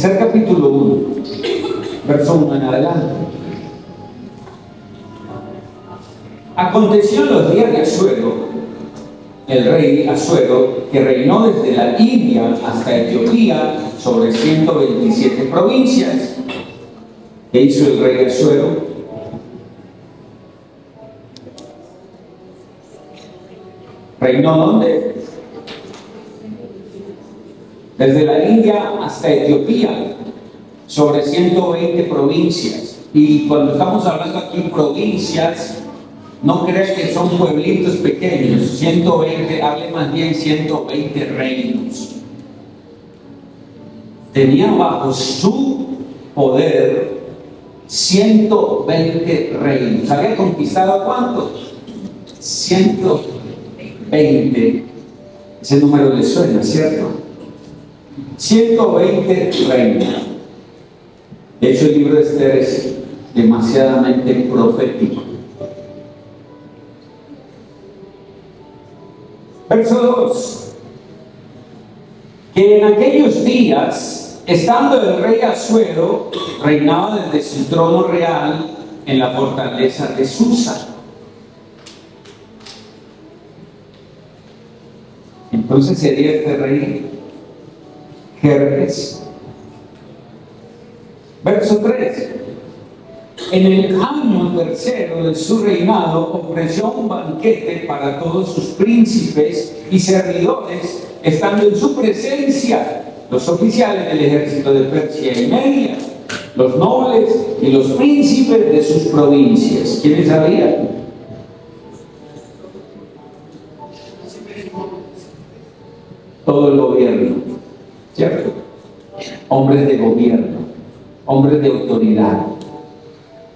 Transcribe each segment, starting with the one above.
Esther capítulo 1, verso 1 en adelante. Aconteció en los días de Asuero, el rey Asuero, que reinó desde la India hasta Etiopía sobre 127 provincias. ¿Qué hizo el rey Asuero? ¿Reinó dónde? Desde la India hasta Etiopía, sobre 120 provincias. Y cuando estamos hablando aquí provincias, no creas que son pueblitos pequeños. 120, hable más bien 120 reinos. Tenía bajo su poder 120 reinos. ¿Había conquistado cuántos? 120. Ese número le suena, ¿cierto? 120 reinos. De hecho, el libro de Esther es demasiadamente profético. Verso 2. Que en aquellos días, estando el rey Asuero, reinaba desde su trono real en la fortaleza de Susa. Entonces sería este rey Jerjes. Verso 3. En el año tercero de su reinado ofreció un banquete para todos sus príncipes y servidores, estando en su presencia los oficiales del ejército de Persia y Media, los nobles y los príncipes de sus provincias. ¿Quiénes había? Todo el gobierno, ¿cierto? Hombres de gobierno, hombres de autoridad,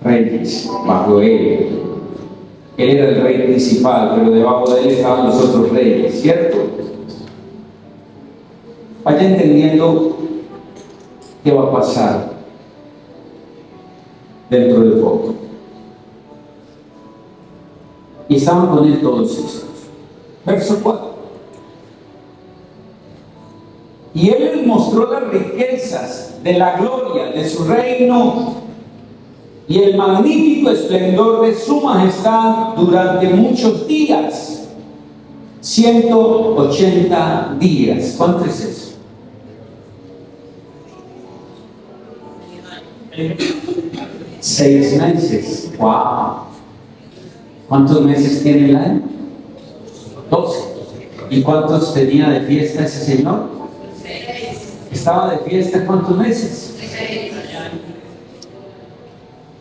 reyes, bajo él. Él era el rey principal, pero debajo de él estaban los otros reyes, ¿cierto? Vaya entendiendo qué va a pasar dentro de poco. Y estaban con él todos estos. Verso 4. Y él les mostró las riquezas de la gloria de su reino y el magnífico esplendor de su majestad durante muchos días. 180 días. ¿Cuánto es eso? 6 meses. ¡Wow! ¿Cuántos meses tiene el año? 12. ¿Y cuántos tenía de fiesta ese señor? ¿Estaba de fiesta cuántos meses?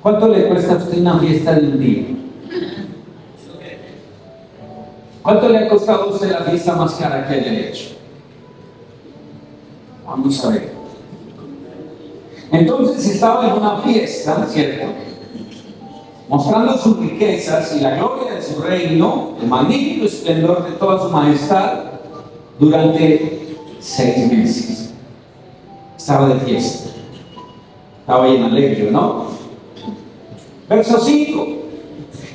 ¿Cuánto le cuesta a usted una fiesta de un día? ¿Cuánto le ha costado a usted la fiesta más cara que haya hecho? Vamos a ver. Entonces estaba en una fiesta, ¿cierto? Mostrando sus riquezas y la gloria de su reino, el magnífico esplendor de toda su majestad, durante 6 meses. Estaba de fiesta. Estaba bien alegre, ¿no? Verso 5.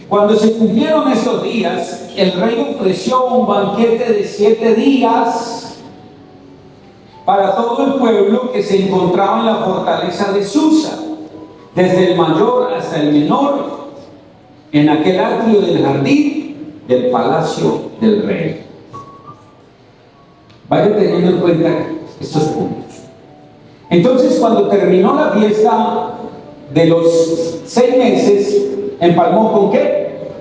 Cuando se cumplieron estos días, el rey ofreció un banquete de 7 días para todo el pueblo que se encontraba en la fortaleza de Susa, desde el mayor hasta el menor, en aquel atrio del jardín del palacio del rey. Vaya teniendo en cuenta estos puntos. Entonces, cuando terminó la fiesta de los 6 meses, empalmó ¿con qué?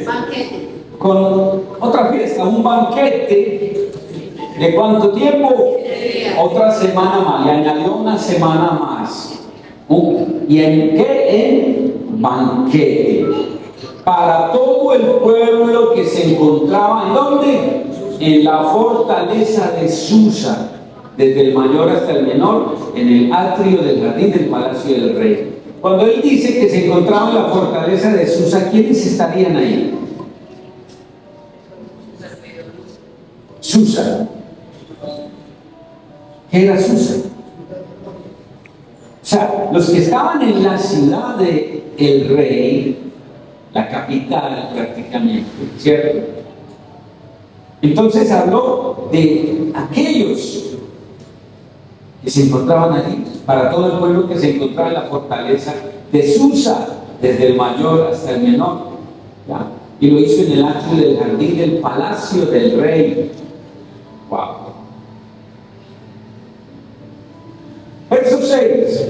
Banquete. Con otra fiesta, un banquete. ¿De cuánto tiempo? Otra semana más. Le añadió una semana más. ¿Y en qué? En banquete. Para todo el pueblo que se encontraba, ¿en dónde? En la fortaleza de Susa, desde el mayor hasta el menor, en el atrio del jardín del palacio del rey. Cuando él dice que se encontraba en la fortaleza de Susa, ¿quiénes estarían ahí? Susa. ¿Qué era Susa? O sea, los que estaban en la ciudad del rey, la capital prácticamente, ¿cierto? Entonces habló de aquellos que se encontraban allí, para todo el pueblo que se encontraba en la fortaleza de Susa, desde el mayor hasta el menor. ¿Ya? Y lo hizo en el atrio del jardín del palacio del rey. ¡Wow! Verso 6.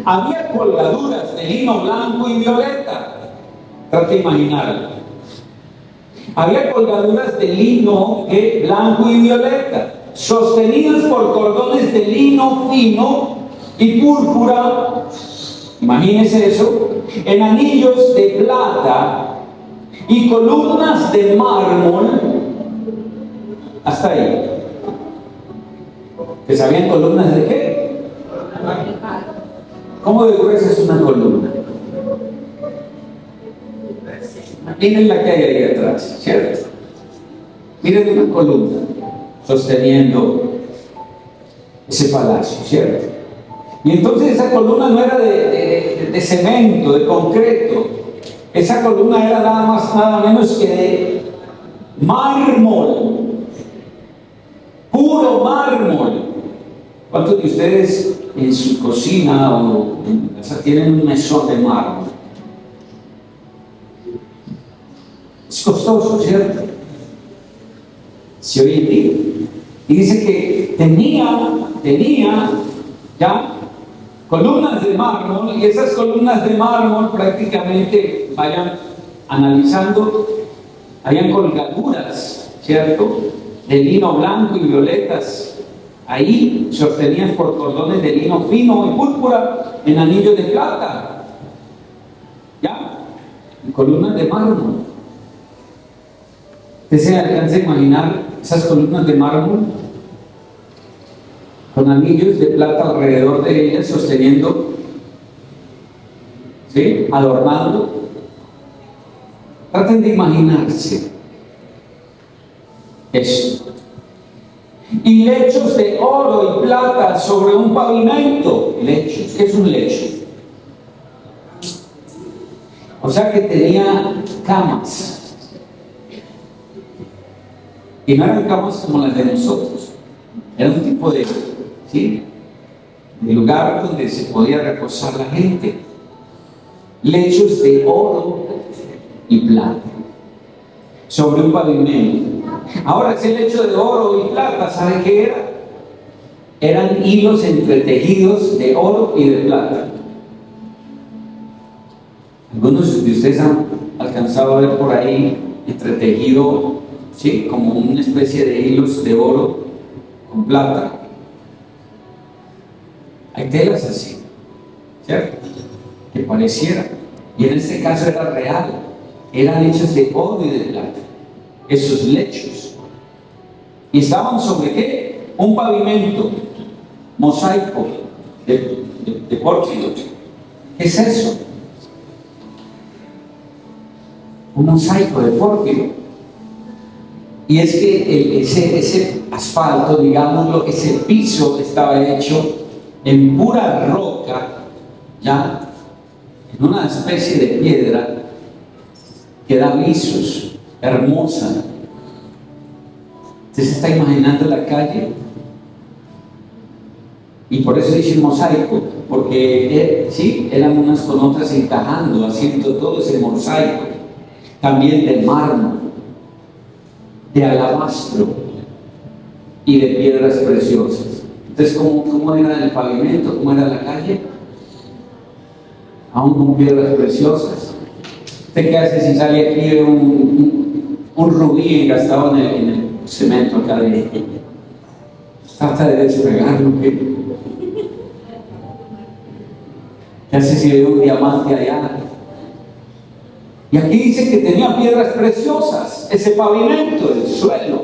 Había colgaduras de lino blanco y violeta. Trata de imaginarlo. Había colgaduras de lino blanco y violeta, sostenidas por cordones de lino fino y púrpura. Imagínense eso. En anillos de plata y columnas de mármol. Hasta ahí. ¿Que sabían columnas de qué? ¿Cómo de gruesa es una columna? Miren la que hay ahí atrás, ¿cierto? Miren una columna sosteniendo ese palacio, ¿cierto? Y entonces esa columna no era de cemento, de concreto. Esa columna era nada más, nada menos que de mármol, puro mármol. ¿Cuántos de ustedes en su cocina o en casa tienen un mesón de mármol? Es costoso, ¿cierto? Si hoy en día. Y dice que tenía ya columnas de mármol, y esas columnas de mármol prácticamente, vayan analizando, habían colgaduras, ¿cierto? De lino blanco y violetas, ahí sostenidas por cordones de lino fino y púrpura en anillos de plata, ¿ya? Y columnas de mármol. ¿Usted se alcanza a imaginar esas columnas de mármol con anillos de plata alrededor de ellas, sosteniendo, ¿sí? Adornando? Traten de imaginarse eso. Y lechos de oro y plata sobre un pavimento. Lechos, ¿qué es un lecho? O sea que tenía camas. Y no eran camas como las de nosotros. Era un tipo de, ¿sí?, de lugar donde se podía reposar la gente. Lechos de oro y plata sobre un pavimento. Ahora, ese lecho de oro y plata, ¿sabe qué era? Eran hilos entretejidos de oro y de plata. Algunos de ustedes han alcanzado a ver por ahí entretejido, ¿sí?, como una especie de hilos de oro con plata. Hay telas así, ¿cierto?, que pareciera. Y en este caso era real. Eran hechos de oro y de plata, esos lechos. ¿Y estaban sobre qué? Un pavimento mosaico de pórfido. ¿Qué es eso? Un mosaico de pórfido. Y es que ese asfalto, digámoslo, ese piso estaba hecho en pura roca, ya, en una especie de piedra que da visos, hermosa. ¿Usted se está imaginando la calle? Y por eso dice mosaico, porque sí, eran unas con otras encajando, haciendo todo ese mosaico. También de mármol, de alabastro y de piedras preciosas. Entonces, ¿cómo era el pavimento? ¿Cómo era la calle? Aún con piedras preciosas. ¿Usted qué hace si sale aquí de un rubí engastado en el cemento acá de... Trata de despegarlo? ¿Qué hace si ve un diamante allá? Y aquí dice que tenía piedras preciosas, ese pavimento del suelo.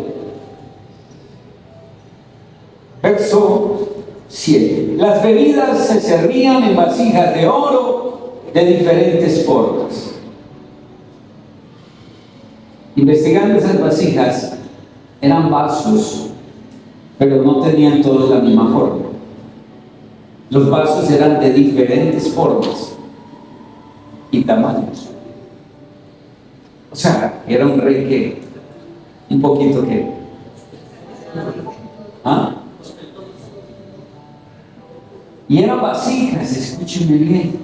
Verso 7. Las bebidas se servían en vasijas de oro de diferentes formas. Investigando esas vasijas, eran vasos, pero no tenían todos la misma forma. Los vasos eran de diferentes formas y tamaños. O sea, era un rey que, un poquito que, ¿ah? Y eran vasijas, escúchenme bien,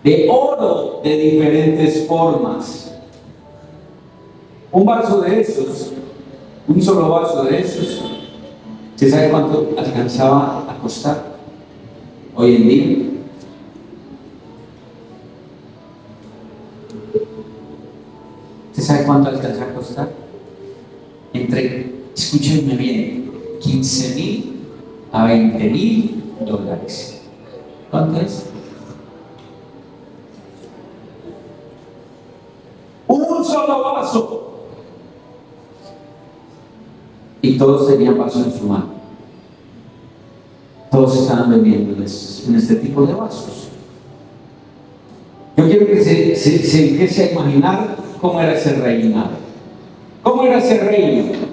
de oro de diferentes formas. Un vaso de esos, un solo vaso de esos, ¿se sabe cuánto alcanzaba a costar hoy en día? ¿Se sabe cuánto alcanza a costar? Escúchenme bien, 15,000 a 20,000 dólares. ¿Cuánto es? Un solo vaso. Y todos tenían vaso en su mano. Todos estaban vendiendo en este tipo de vasos. Yo quiero que se empiece a imaginar cómo era ese reinado. ¿Cómo era ese reino?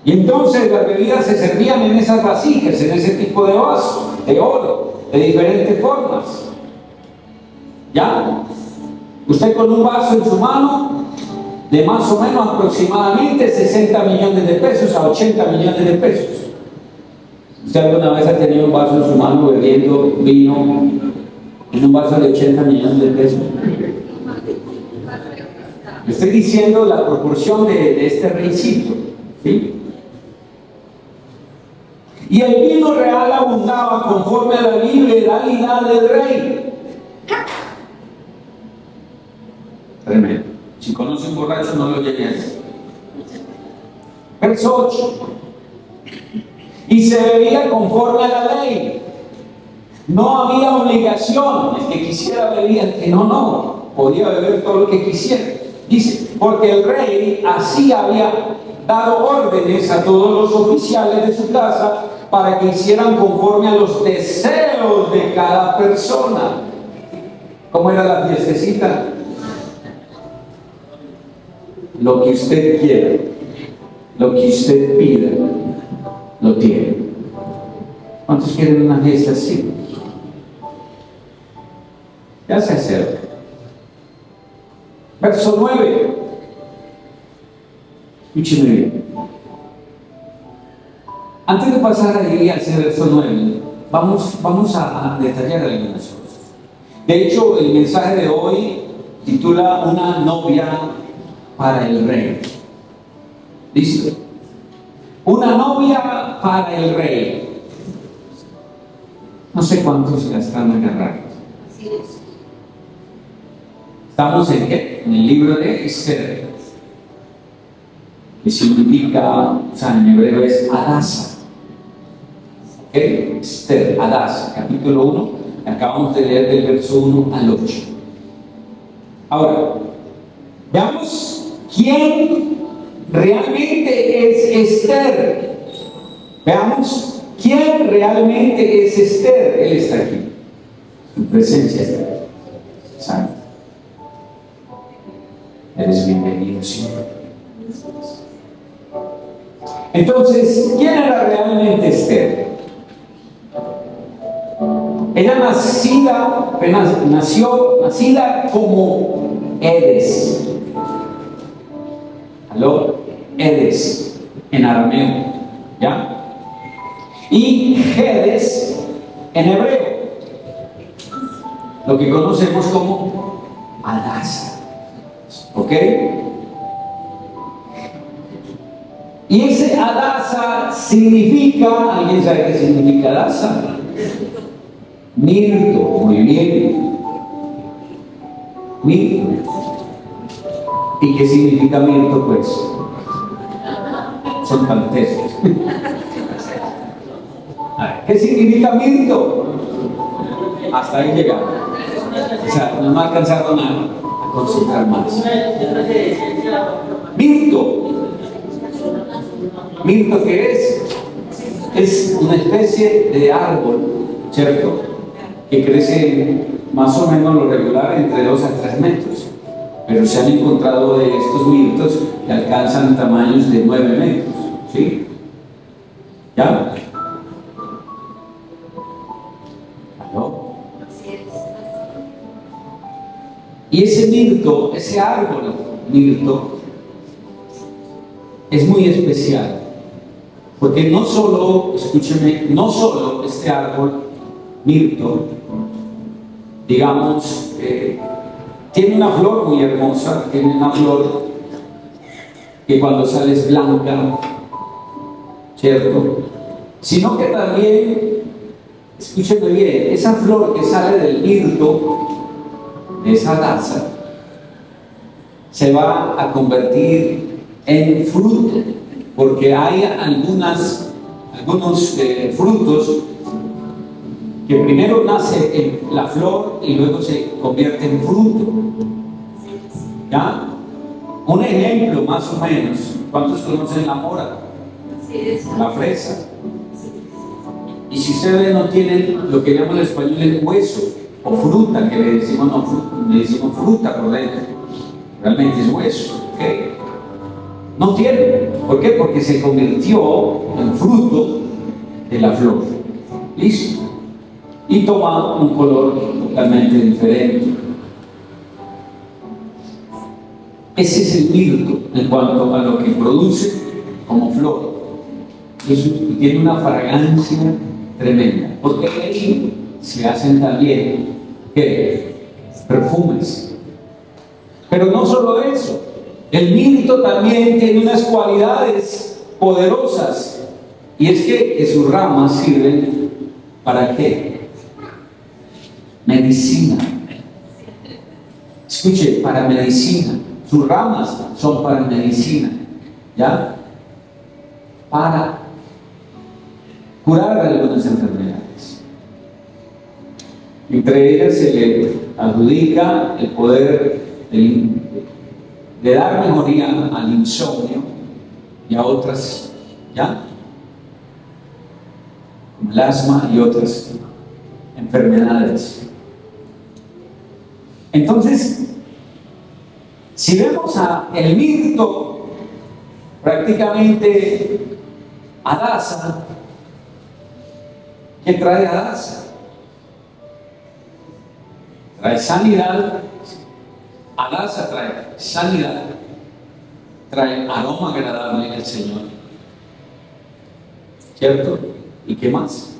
Y entonces las bebidas se servían en esas vasijas, en ese tipo de vaso, de oro, de diferentes formas. ¿Ya? Usted con un vaso en su mano, de más o menos aproximadamente 60 millones de pesos a 80 millones de pesos. ¿Usted alguna vez ha tenido un vaso en su mano bebiendo vino en un vaso de 80 millones de pesos? Estoy diciendo la proporción de este reycito, ¿sí? Y el vino real abundaba conforme a la liberalidad del rey. Tremendo. Si conoce un borracho, no lo lleve así. Verso 8. Y se bebía conforme a la ley. No había obligación. El que quisiera bebía, el que no. Podía beber todo lo que quisiera. Dice, porque el rey así había dado órdenes a todos los oficiales de su casa para que hicieran conforme a los deseos de cada persona. ¿Cómo era la fiestecita? Lo que usted quiera, lo que usted pida, lo tiene. ¿Cuántos quieren una fiesta así? Ya se acerca. Verso 9. Escúcheme bien. Antes de pasar ahí al verso 9, vamos a detallar algunas cosas. De hecho, el mensaje de hoy titula Una novia para el rey. ¿Listo? Una novia para el rey. No sé cuántos se la están agarrando. Estamos en ¿qué? En el libro de Esther, que significa, o sea, en hebreo es Adasa. ¿Ok? Esther, Adasa, capítulo 1. Acabamos de leer del verso 1 al 8. Ahora, veamos quién realmente es Esther. Veamos quién realmente es Esther. Él está aquí. Su presencia está aquí. ¿Sabe? Eres bienvenido siempre. Entonces, ¿quién era realmente Esther? Ella nacida como Edes. ¿Aló? Edes, en arameo. ¿Ya? Y Gedes, en hebreo. Lo que conocemos como Adasa. ¿Ok? Y ese Adasa significa, ¿alguien sabe qué significa Adasa? Mirto, muy bien. Mirto. ¿Y qué significa mirto, pues? Son tan tesos. ¿Qué significa mirto? Hasta ahí llegamos. O sea, no me alcanzaron a concentrar más. Mirto. ¿Mirto qué es? Es una especie de árbol, ¿cierto? Que crece más o menos lo regular entre 2 a 3 metros. Pero se han encontrado de estos mirtos que alcanzan tamaños de 9 metros. ¿Sí? ¿Ya? ¿Aló? Y ese mirto, ese árbol mirto, es muy especial. Porque no solo, escúcheme, no solo este árbol, mirto, digamos, tiene una flor muy hermosa, tiene una flor que cuando sale es blanca, ¿cierto? Sino que también, escúcheme bien, esa flor que sale del mirto, de esa taza, se va a convertir en fruto, porque hay algunos frutos que primero nace en la flor y luego se convierte en fruto. ¿Ya? Un ejemplo más o menos, ¿cuántos conocen la mora? La fresa. Y si ustedes no tienen lo que llaman en español el hueso o fruta, que le decimos, no, le decimos fruta por dentro, realmente es hueso, ¿ok? No tiene. ¿Por qué? Porque se convirtió en fruto de la flor. ¿Listo? Y toma un color totalmente diferente. Ese es el mirto en cuanto a lo que produce como flor. Y tiene una fragancia tremenda. Porque ahí se hacen también, ¿qué? Perfumes. Pero no solo eso. El mirto también tiene unas cualidades poderosas, y es que sus ramas sirven ¿para qué? Medicina. Escuche, para medicina. Sus ramas son para medicina, ¿ya? Para curar algunas enfermedades. Entre ellas se le adjudica el poder de dar mejoría al insomnio y a otras, ¿ya? Como el asma y otras enfermedades. Entonces, si vemos el mirto, prácticamente Adasa, ¿qué trae Adasa? Trae sanidad. Adasa trae sanidad, trae aroma agradable al Señor, ¿cierto? ¿Y qué más?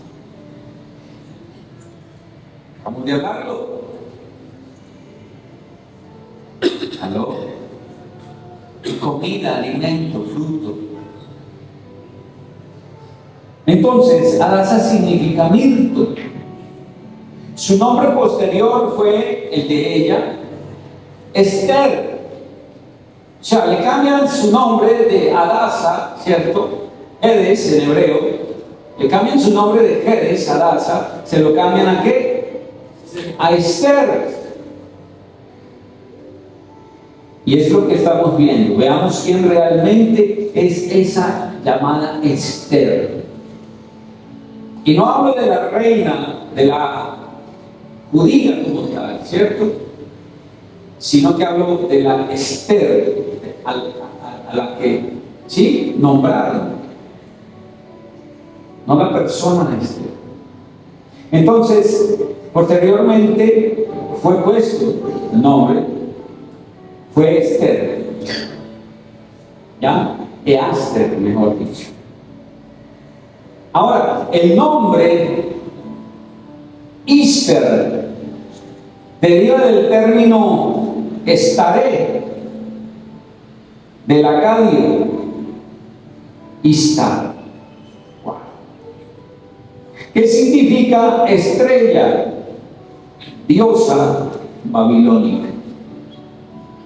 Vamos de hablarlo. ¿Aló? Comida, alimento, fruto. Entonces, Adasa significa mirto. Su nombre posterior fue el de ella, Esther. O sea, le cambian su nombre de Adasa, ¿cierto? Edes en hebreo. Le cambian su nombre de Edes, Adasa. ¿Se lo cambian a qué? A Esther. Y es lo que estamos viendo. Veamos quién realmente es esa llamada Esther. Y no hablo de la reina, de la judía como tal, ¿cierto? Sino que hablo de la Esther, a la que, ¿sí?, nombraron, no la persona Esther. Entonces, posteriormente fue puesto el nombre, fue Esther, ¿ya? Easter, mejor dicho. Ahora, el nombre Ister deriva del término estaré, del acadio, Istar. Wow. ¿Qué significa estrella? Diosa babilónica.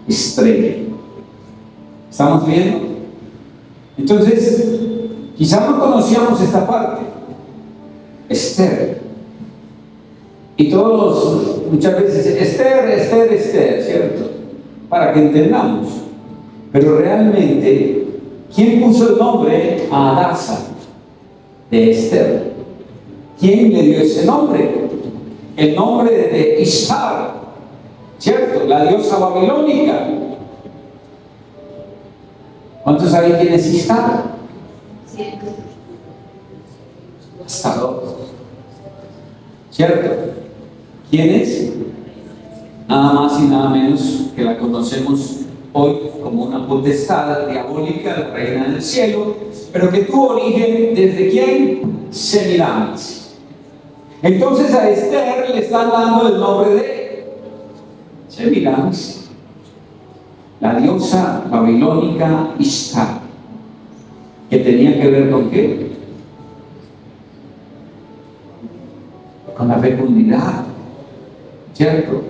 Estrella. ¿Estamos viendo? Entonces, quizá no conocíamos esta parte. Esther. Y todos, muchas veces, Esther, Esther, Esther, ¿cierto? Para que entendamos. Pero realmente, ¿quién puso el nombre a Adasa de Esther? ¿Quién le dio ese nombre? El nombre de Ishtar, ¿cierto? La diosa babilónica. ¿Cuántos saben quién es Ishtar? Hasta dos. ¿Cierto? ¿Quién es? Nada más y nada menos que la conocemos hoy como una potestad diabólica, la reina del cielo, pero que tuvo origen desde quién? Semiramis. Entonces a Esther le están dando el nombre de Semiramis, la diosa babilónica Ishtar, que tenía que ver con qué? Con la fecundidad, ¿cierto?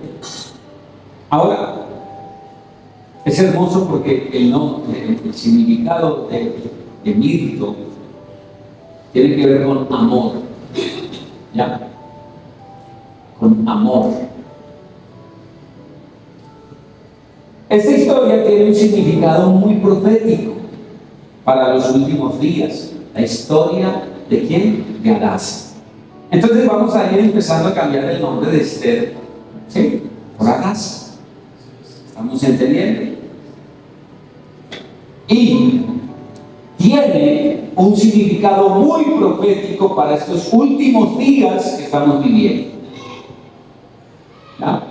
Ahora, es hermoso porque el significado de mirto tiene que ver con amor, ¿ya? Con amor. Esta historia tiene un significado muy profético para los últimos días. La historia de quién? De Hadasa. Entonces vamos a ir empezando a cambiar el nombre de Esther, ¿sí? Por Hadasa. ¿Estamos entendiendo? Y tiene un significado muy profético para estos últimos días que estamos viviendo. ¿Ya?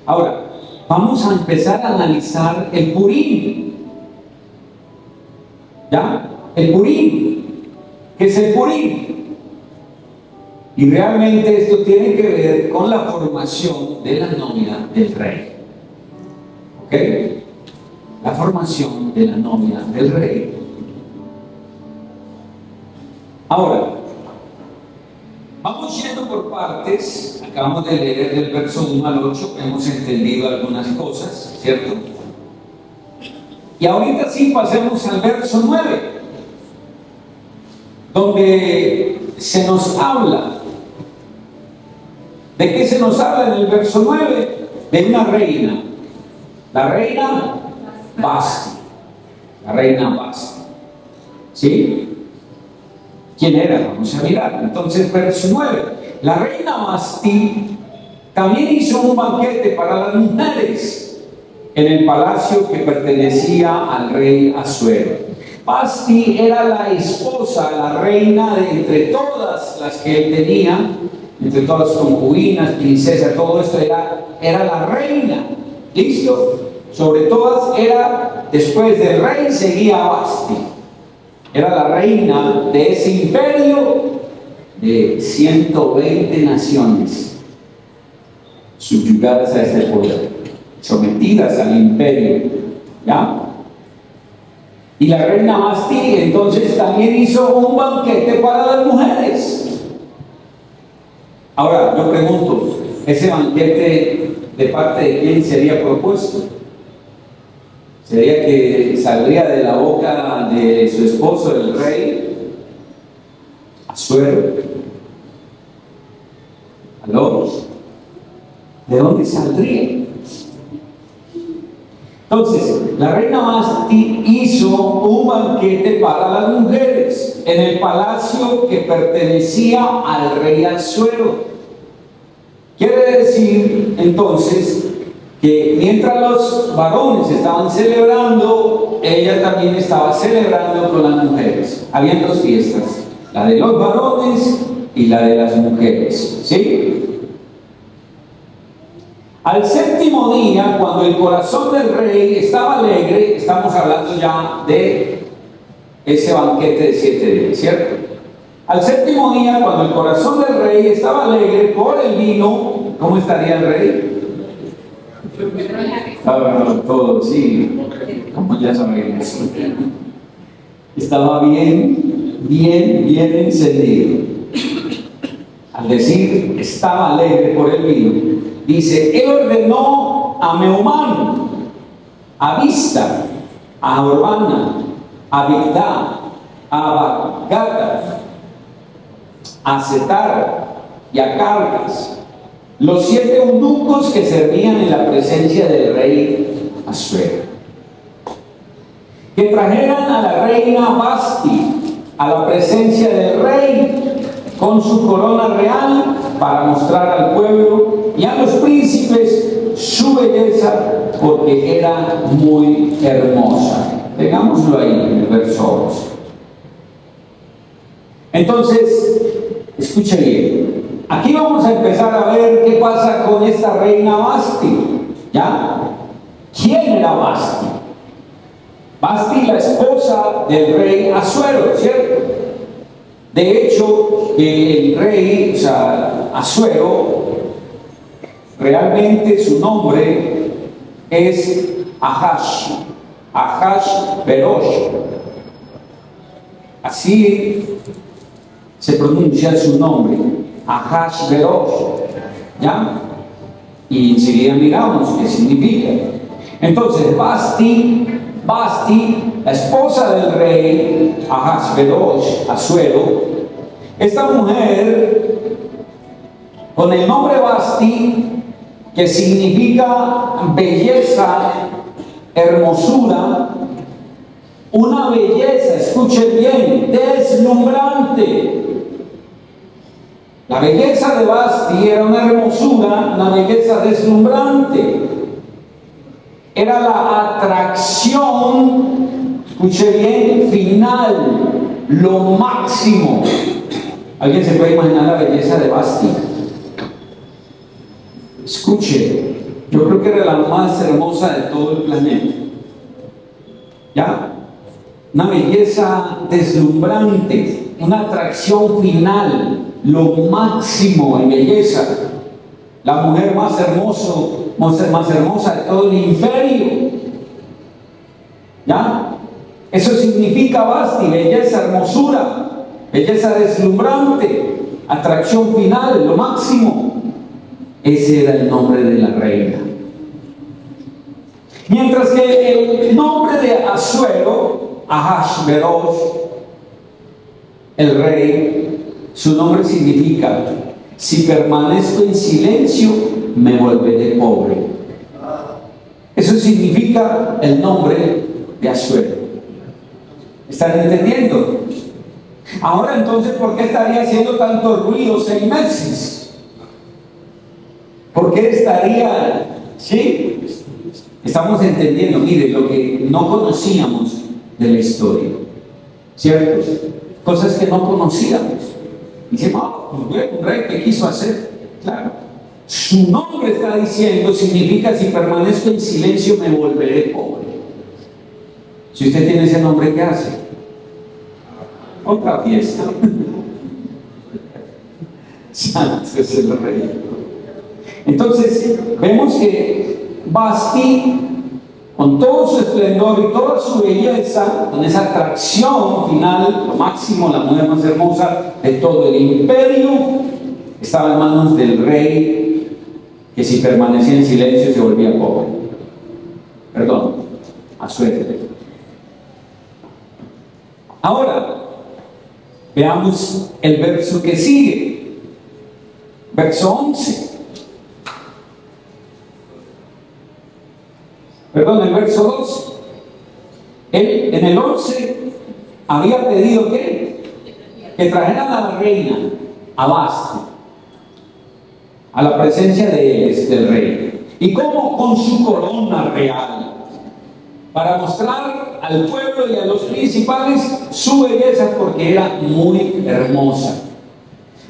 Ahora, vamos a empezar a analizar el Purim. ¿Ya? El Purim. ¿Qué es el Purim? Y realmente esto tiene que ver con la formación de la nómina del rey. ¿Ok? La formación de la nómina del rey. Ahora, vamos yendo por partes. Acabamos de leer del verso 1 al 8, hemos entendido algunas cosas, ¿cierto? Y ahorita sí pasemos al verso 9, donde se nos habla. ¿De qué se nos habla en el verso 9? De una reina. La reina Vasti. La reina Vasti. ¿Sí? ¿Quién era? Vamos a mirar. Entonces, verso 9. La reina Vasti también hizo un banquete para las mujeres en el palacio que pertenecía al rey Asuero. Vasti era la esposa, la reina de entre todas las que él tenía, entre todas las concubinas, princesas, todo esto era la reina. ¿Listo? Sobre todas era, después del rey seguía Vasti. Era la reina de ese imperio de 120 naciones subyugadas a este poder, sometidas al imperio. ¿Ya? Y la reina Vasti entonces también hizo un banquete para las mujeres. Ahora yo pregunto, ¿ese banquete de parte de quién sería propuesto? ¿Sería que saldría de la boca de su esposo, el rey Asuero? ¿Aló? ¿De dónde saldría? Entonces, la reina Vasti hizo un banquete para las mujeres en el palacio que pertenecía al rey Asuero. Quiere decir, entonces, que mientras los varones estaban celebrando, ella también estaba celebrando con las mujeres. Habían dos fiestas, la de los varones y la de las mujeres. ¿Sí? Al séptimo día, cuando el corazón del rey estaba alegre, estamos hablando ya de ese banquete de 7 días, ¿cierto? Al séptimo día, cuando el corazón del rey estaba alegre por el vino, ¿cómo estaría el rey? Todo, sí, como ya sabemos. Estaba bien encendido. Al decir estaba alegre por el vino, dice, él ordenó a Meumán, a Bizta, a Urbana, a Bigdá, a Bagata, a Setar y a Cargas, los 7 eunucos que servían en la presencia del rey Asuero, que trajeran a la reina Vasti a la presencia del rey con su corona real para mostrar al pueblo y a los príncipes su belleza, porque era muy hermosa. Tengámoslo ahí en el verso 11. Entonces, escucha bien. Aquí vamos a empezar a ver qué pasa con esta reina Vasti. ¿Ya? ¿Quién era Vasti? Vasti, la esposa del rey Asuero, ¿cierto? De hecho, el rey, o sea, Asuero, realmente su nombre es Ahasverosh. Así se pronuncia su nombre, Ahasverosh, ¿ya? Y enseguida miramos qué significa. Entonces, Vasti, la esposa del rey Ahasverosh, Asuero, esta mujer con el nombre Vasti, que significa belleza, hermosura, una belleza, escuche bien, deslumbrante. La belleza de Vasti era una hermosura, una belleza deslumbrante. Era la atracción, escuche bien, final, lo máximo. ¿Alguien se puede imaginar la belleza de Vasti? Escuche, yo creo que era la más hermosa de todo el planeta. ¿Ya? Una belleza deslumbrante, una atracción final, lo máximo en belleza. La mujer más hermosa de todo el imperio. ¿Ya? Eso significa Vasti, belleza, hermosura, belleza deslumbrante, atracción final, lo máximo. Ese era el nombre de la reina. Mientras que el nombre de Asuero, Ahasverosh, el rey, su nombre significa: si permanezco en silencio, me volveré pobre. Eso significa el nombre de Asuero. ¿Están entendiendo? Ahora entonces, ¿por qué estaría haciendo tanto ruido 6 meses? ¿Por qué estaría? ¿Sí? Estamos entendiendo, mire, lo que no conocíamos de la historia, ¿cierto? Cosas que no conocíamos. Y decimos, pues un rey que quiso hacer. Claro, su nombre está diciendo, significa: si permanezco en silencio me volveré pobre. Si usted tiene ese nombre, ¿qué hace? Otra fiesta. Santo es el rey. Entonces vemos que Vasti, con todo su esplendor y toda su belleza, con esa atracción final, lo máximo, la mujer más hermosa de todo el imperio, estaba en manos del rey, que si permanecía en silencio se volvía pobre. Perdón, Asuero. Ahora, veamos el verso que sigue. Verso 11. Perdón, el verso 12. Él en el 11 había pedido que trajeran a la reina, a Vasti, a la presencia del rey. ¿Y cómo? Con su corona real, para mostrar al pueblo y a los principales su belleza, porque era muy hermosa.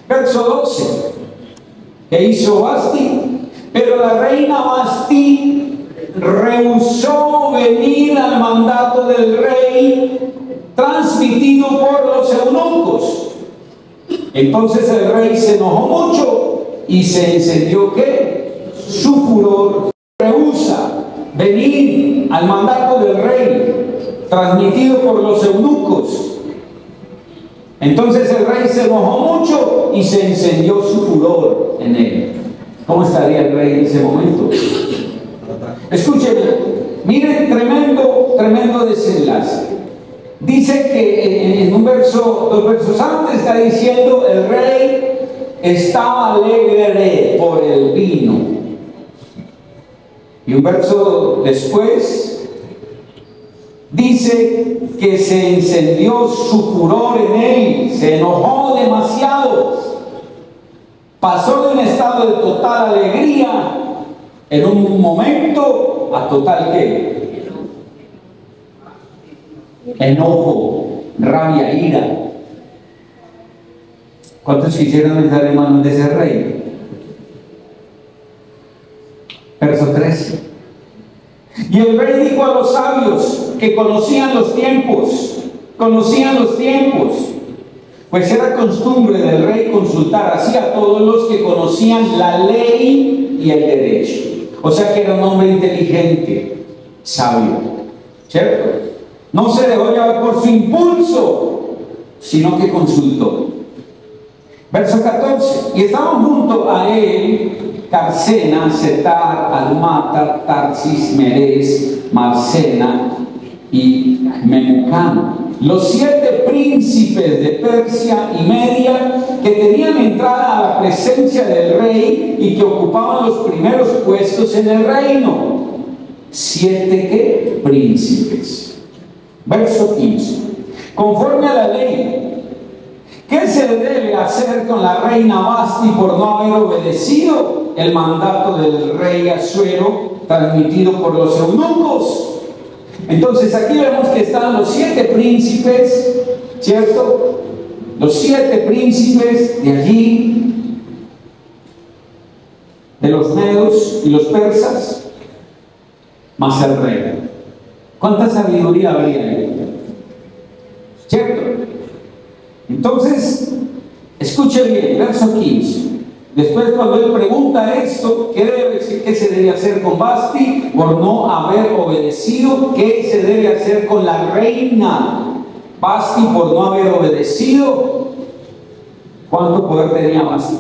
Verso 12. ¿Qué hizo Vasti? Pero la reina Vasti rehusó venir al mandato del rey transmitido por los eunucos. Entonces el rey se enojó mucho y se encendió ¿qué? Su furor. Rehúsa venir al mandato del rey transmitido por los eunucos. Entonces el rey se enojó mucho y se encendió su furor en él. ¿Cómo estaría el rey en ese momento? Escúchenme, miren, tremendo desenlace. Dice que en un verso, 2 versos antes, está diciendo: el rey estaba alegre por el vino. Y un verso después dice que se encendió su furor en él, se enojó demasiado, pasó de un estado de total alegría en un momento a total ¿qué? Enojo, rabia, ira. ¿Cuántos quisieron estar en manos de ese rey? Verso 13. Y el rey dijo a los sabios: que conocían los tiempos, pues era costumbre del rey consultar así a todos los que conocían la ley y el derecho. O sea que era un hombre inteligente, sabio, ¿cierto? No se dejó llevar por su impulso, sino que consultó. Verso 14. Y estaban junto a él Carsena, Setar, Almata, Tarsis, Meres, Marcena y Memucán, los 7 príncipes de Persia y Media que tenían entrada a la presencia del rey y que ocupaban los primeros puestos en el reino. 7 ¿qué? Príncipes. Verso 15. Conforme a la ley, ¿qué se debe hacer con la reina Vasti por no haber obedecido el mandato del rey Asuero transmitido por los eunucos? Entonces aquí vemos que están los 7 príncipes, ¿cierto? Los 7 príncipes de allí, de los medos y los persas, más el rey. ¿Cuánta sabiduría habría ahí? ¿Cierto? Entonces, escuche bien, verso 15. Después, cuando él pregunta esto, ¿qué se debe hacer con Vasti por no haber obedecido? ¿Qué se debe hacer con la reina Vasti por no haber obedecido? ¿Cuánto poder tenía Vasti?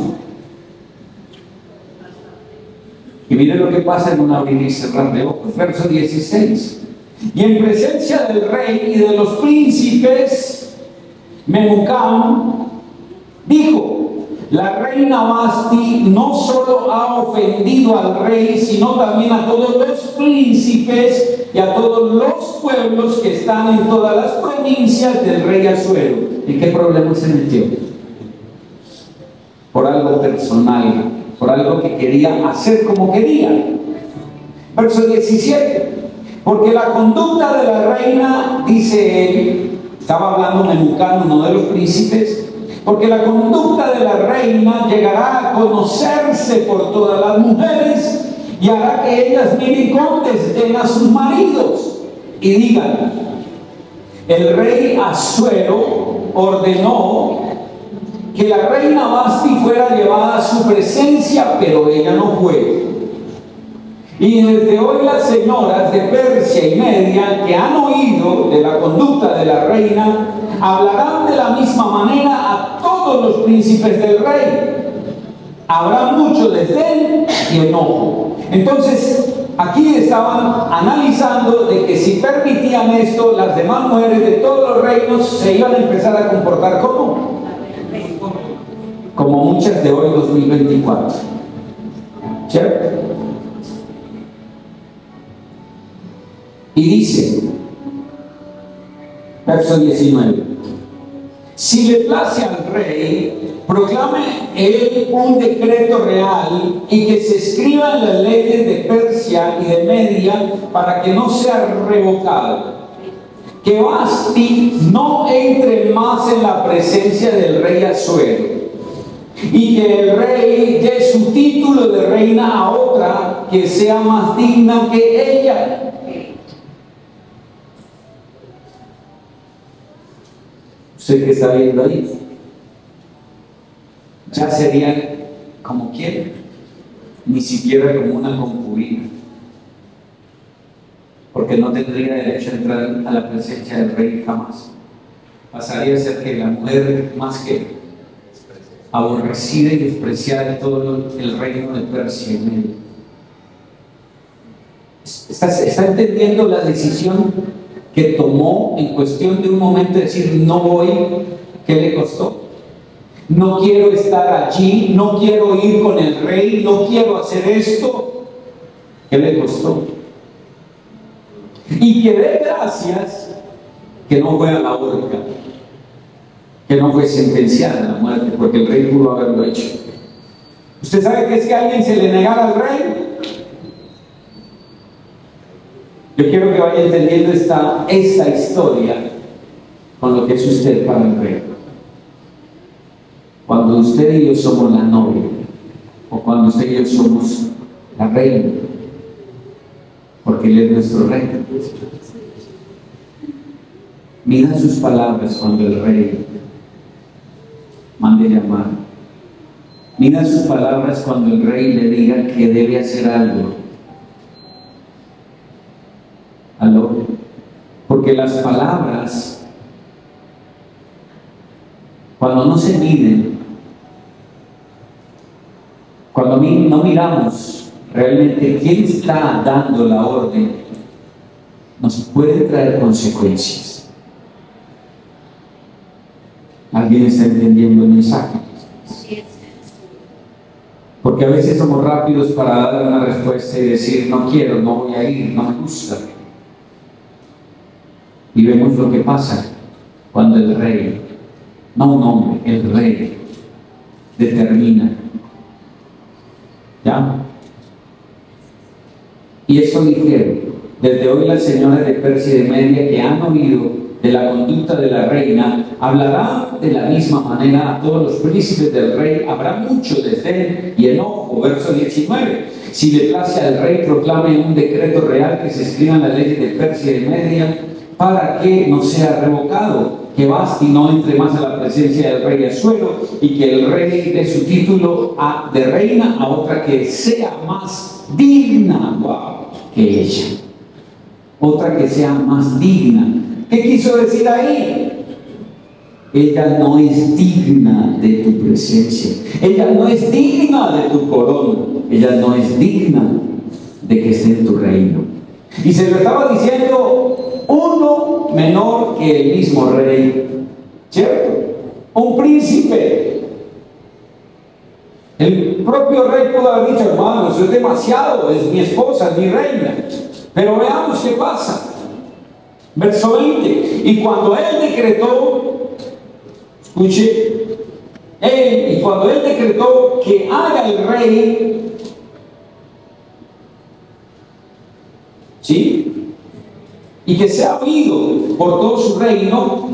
Y mire lo que pasa en un abrir y cerrar de ojos. Verso 16. Y en presencia del rey y de los príncipes, Memucán dijo: la reina Vasti no solo ha ofendido al rey, sino también a todos los príncipes y a todos los pueblos que están en todas las provincias del rey Asuero. ¿Y qué problema se metió? Por algo personal, por algo que quería hacer como quería. Verso 17. Porque la conducta de la reina, dice él, estaba hablando Memucán, uno de los príncipes, porque la conducta de la reina llegará a conocerse por todas las mujeres y hará que ellas miren con desdén a sus maridos y digan: el rey Asuero ordenó que la reina Vasti fuera llevada a su presencia, pero ella no fue. Y desde hoy las señoras de Persia y Media que han oído de la conducta de la reina hablarán de la misma manera a todos los príncipes del rey. Habrá mucho desdén y enojo. Entonces, aquí estaban analizando de que si permitían esto, las demás mujeres de todos los reinos se iban a empezar a comportar como muchas de hoy 2024. ¿Cierto? Y dice, verso 19: si le place al rey, proclame él un decreto real y que se escriba en las leyes de Persia y de Media para que no sea revocado, que Vasti no entre más en la presencia del rey Asuero, y que el rey dé su título de reina a otra que sea más digna que ella. ¿Usted que está viendo ahí? Ya sería como quiere, ni siquiera como una concubina, porque no tendría derecho a entrar a la presencia del rey jamás. Pasaría a ser que la mujer más que aborrecida y despreciada de todo el reino de Persia y Media. ¿Está entendiendo la decisión que tomó en cuestión de un momento de decir no voy? ¿Qué le costó? No quiero estar allí, no quiero ir con el rey, no quiero hacer esto. ¿Qué le costó? Y que dé gracias que no fue a la horca, que no fue sentenciada a la muerte, porque el rey pudo haberlo hecho. ¿Usted sabe qué es que a alguien se le negara al rey? Yo quiero que vaya entendiendo esta historia con lo que es usted para el rey. Cuando usted y yo somos la novia, o cuando usted y yo somos la reina, porque Él es nuestro rey. Mida sus palabras cuando el rey mande llamar. Mida sus palabras cuando el rey le diga que debe hacer algo. ¿Aló? Porque las palabras, cuando no se miden, cuando no miramos realmente quién está dando la orden, nos puede traer consecuencias. ¿Alguien está entendiendo el mensaje? Porque a veces somos rápidos para dar una respuesta y decir, no quiero, no voy a ir, no me gusta. Y vemos lo que pasa cuando el rey, no un hombre, el rey determina. ¿Ya? Y eso dijeron, desde hoy las señoras de Persia y de Media que han oído de la conducta de la reina, hablarán de la misma manera a todos los príncipes del rey, habrá mucho desdén y enojo. Verso 19. Si le place al rey, proclame un decreto real que se escriba en las leyes de Persia y de Media, para que no sea revocado, que Vasti no entre más a la presencia del rey Asuero, y que el rey dé su título de reina a otra que sea más digna, que ella. Otra que sea más digna. ¿Qué quiso decir ahí? Ella no es digna de tu presencia. Ella no es digna de tu corona. Ella no es digna de que esté en tu reino. Y se lo estaba diciendo uno menor que el mismo rey, ¿cierto? Un príncipe. El propio rey pudo haber dicho, hermano, eso es demasiado, es mi esposa, es mi reina. Pero veamos qué pasa. Verso 20. Y cuando él decretó, escuche, y cuando él decretó que haga el rey, ¿sí? Y que sea oído por todo su reino,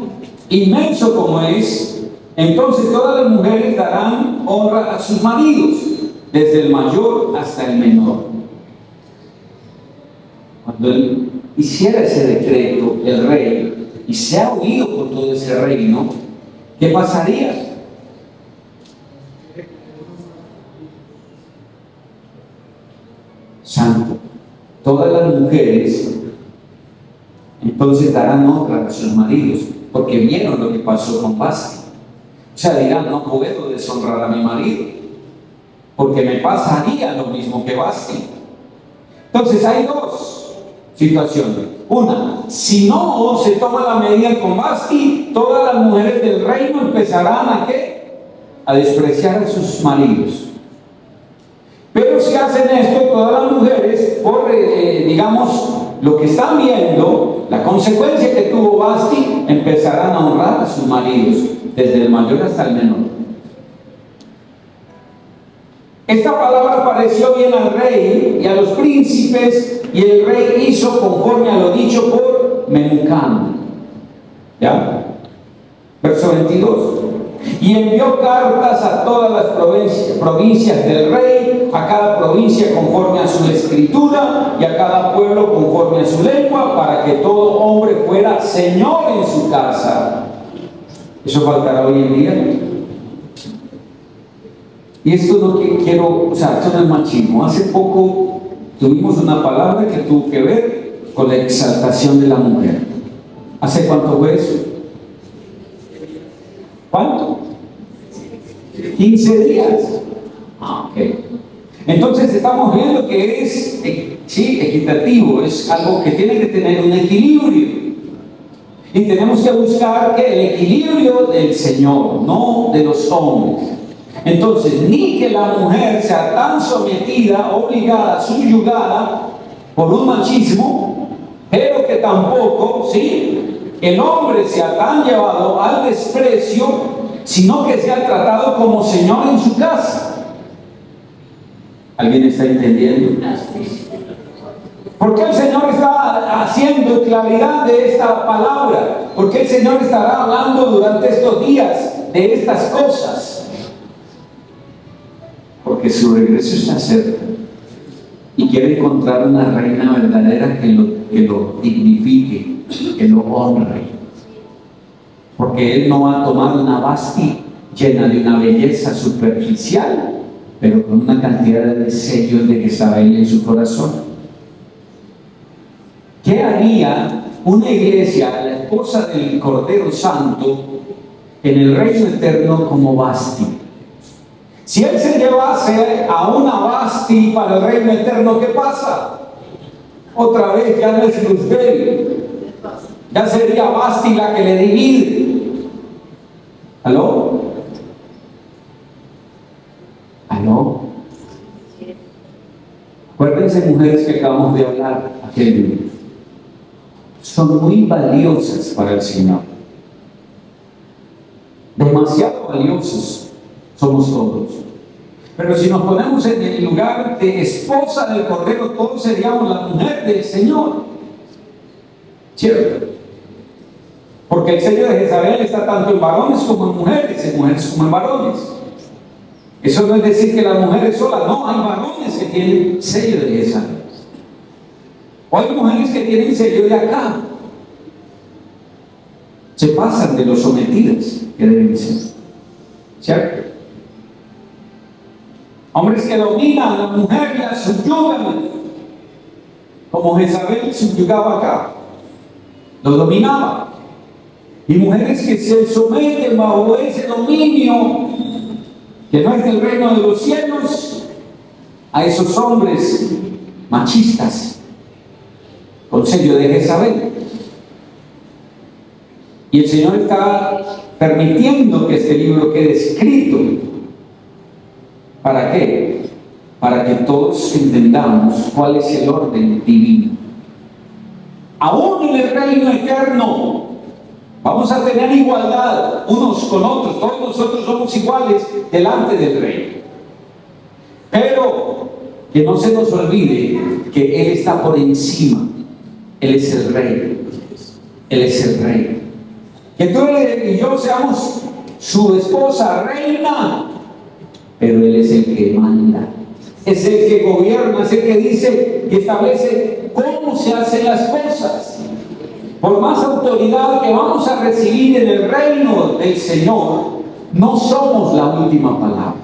inmenso como es, entonces todas las mujeres darán honra a sus maridos, desde el mayor hasta el menor. Cuando él hiciera ese decreto, el rey, y sea oído por todo ese reino, ¿qué pasaría? Santo. Todas las mujeres entonces darán honra a sus maridos, porque vieron lo que pasó con Vasti. O sea, dirán, no puedo deshonrar a mi marido, porque me pasaría lo mismo que Vasti. Entonces hay dos situaciones. Una, si no se toma la medida con Vasti, todas las mujeres del reino empezarán a ¿qué? A despreciar a sus maridos. Pero si hacen esto, todas las mujeres, por digamos, lo que están viendo, la consecuencia que tuvo Vasti, empezarán a honrar a sus maridos, desde el mayor hasta el menor. Esta palabra pareció bien al rey y a los príncipes, y el rey hizo conforme a lo dicho por Memucán. ¿Ya? Verso 22. Y envió cartas a todas las provincias del rey, a cada provincia conforme a su escritura y a cada pueblo conforme a su lengua, para que todo hombre fuera señor en su casa. ¿Eso faltará hoy en día? Y esto es lo que quiero, o sea, esto no es machismo. Hace poco tuvimos una palabra que tuvo que ver con la exaltación de la mujer. ¿Hace cuánto fue eso? ¿Cuánto? 15 días. Ok. Entonces estamos viendo que es, sí, equitativo, es algo que tiene que tener un equilibrio. Y tenemos que buscar que el equilibrio del Señor, no de los hombres. Entonces, ni que la mujer sea tan sometida, obligada, subyugada por un machismo, pero que tampoco, ¿sí?, el hombre sea tan llevado al desprecio, sino que sea tratado como señor en su casa. ¿Alguien está entendiendo? ¿Por qué el Señor está haciendo claridad de esta palabra? ¿Por qué el Señor estará hablando durante estos días de estas cosas? Porque su regreso está cerca y quiere encontrar una reina verdadera que lo dignifique, que lo honre. Porque Él no va a tomar una Vasti llena de una belleza superficial, pero con una cantidad de sellos de Jezabel en su corazón. ¿Qué haría una iglesia, la esposa del Cordero Santo, en el reino eterno como Vasti? Si Él se llevase a una Vasti para el reino eterno, ¿qué pasa? Otra vez ya no es Luzbel, ya sería Vasti la que le divide. ¿Aló? ¿Aló? Acuérdense, mujeres, que acabamos de hablar aquel día. Son muy valiosas para el Señor. Demasiado valiosos somos todos. Pero si nos ponemos en el lugar de esposa del Cordero, todos seríamos la mujer del Señor. ¿Cierto? Porque el sello de Jezabel está tanto en varones como en mujeres como en varones. Eso no es decir que las mujeres solas, no, hay varones que tienen sello de Jezabel. O hay mujeres que tienen sello de acá. Se pasan de los sometidas que deben ser. ¿Cierto? Hombres que dominan a la mujer y la subyugan, como Jezabel subyugaba acá, lo dominaba. Y mujeres que se someten bajo ese dominio, que no es del reino de los cielos, a esos hombres machistas, con sello de Jezabel. Y el Señor está permitiendo que este libro quede escrito. ¿Para qué? Para que todos entendamos cuál es el orden divino. Aún en el reino eterno vamos a tener igualdad unos con otros. Todos nosotros somos iguales delante del Rey. Pero que no se nos olvide que Él está por encima. Él es el Rey. Él es el Rey. Que tú y yo seamos su esposa, reina. Pero Él es el que manda. Es el que gobierna, es el que dice y establece cómo se hacen las cosas. Por más autoridad que vamos a recibir en el reino del Señor, no somos la última palabra.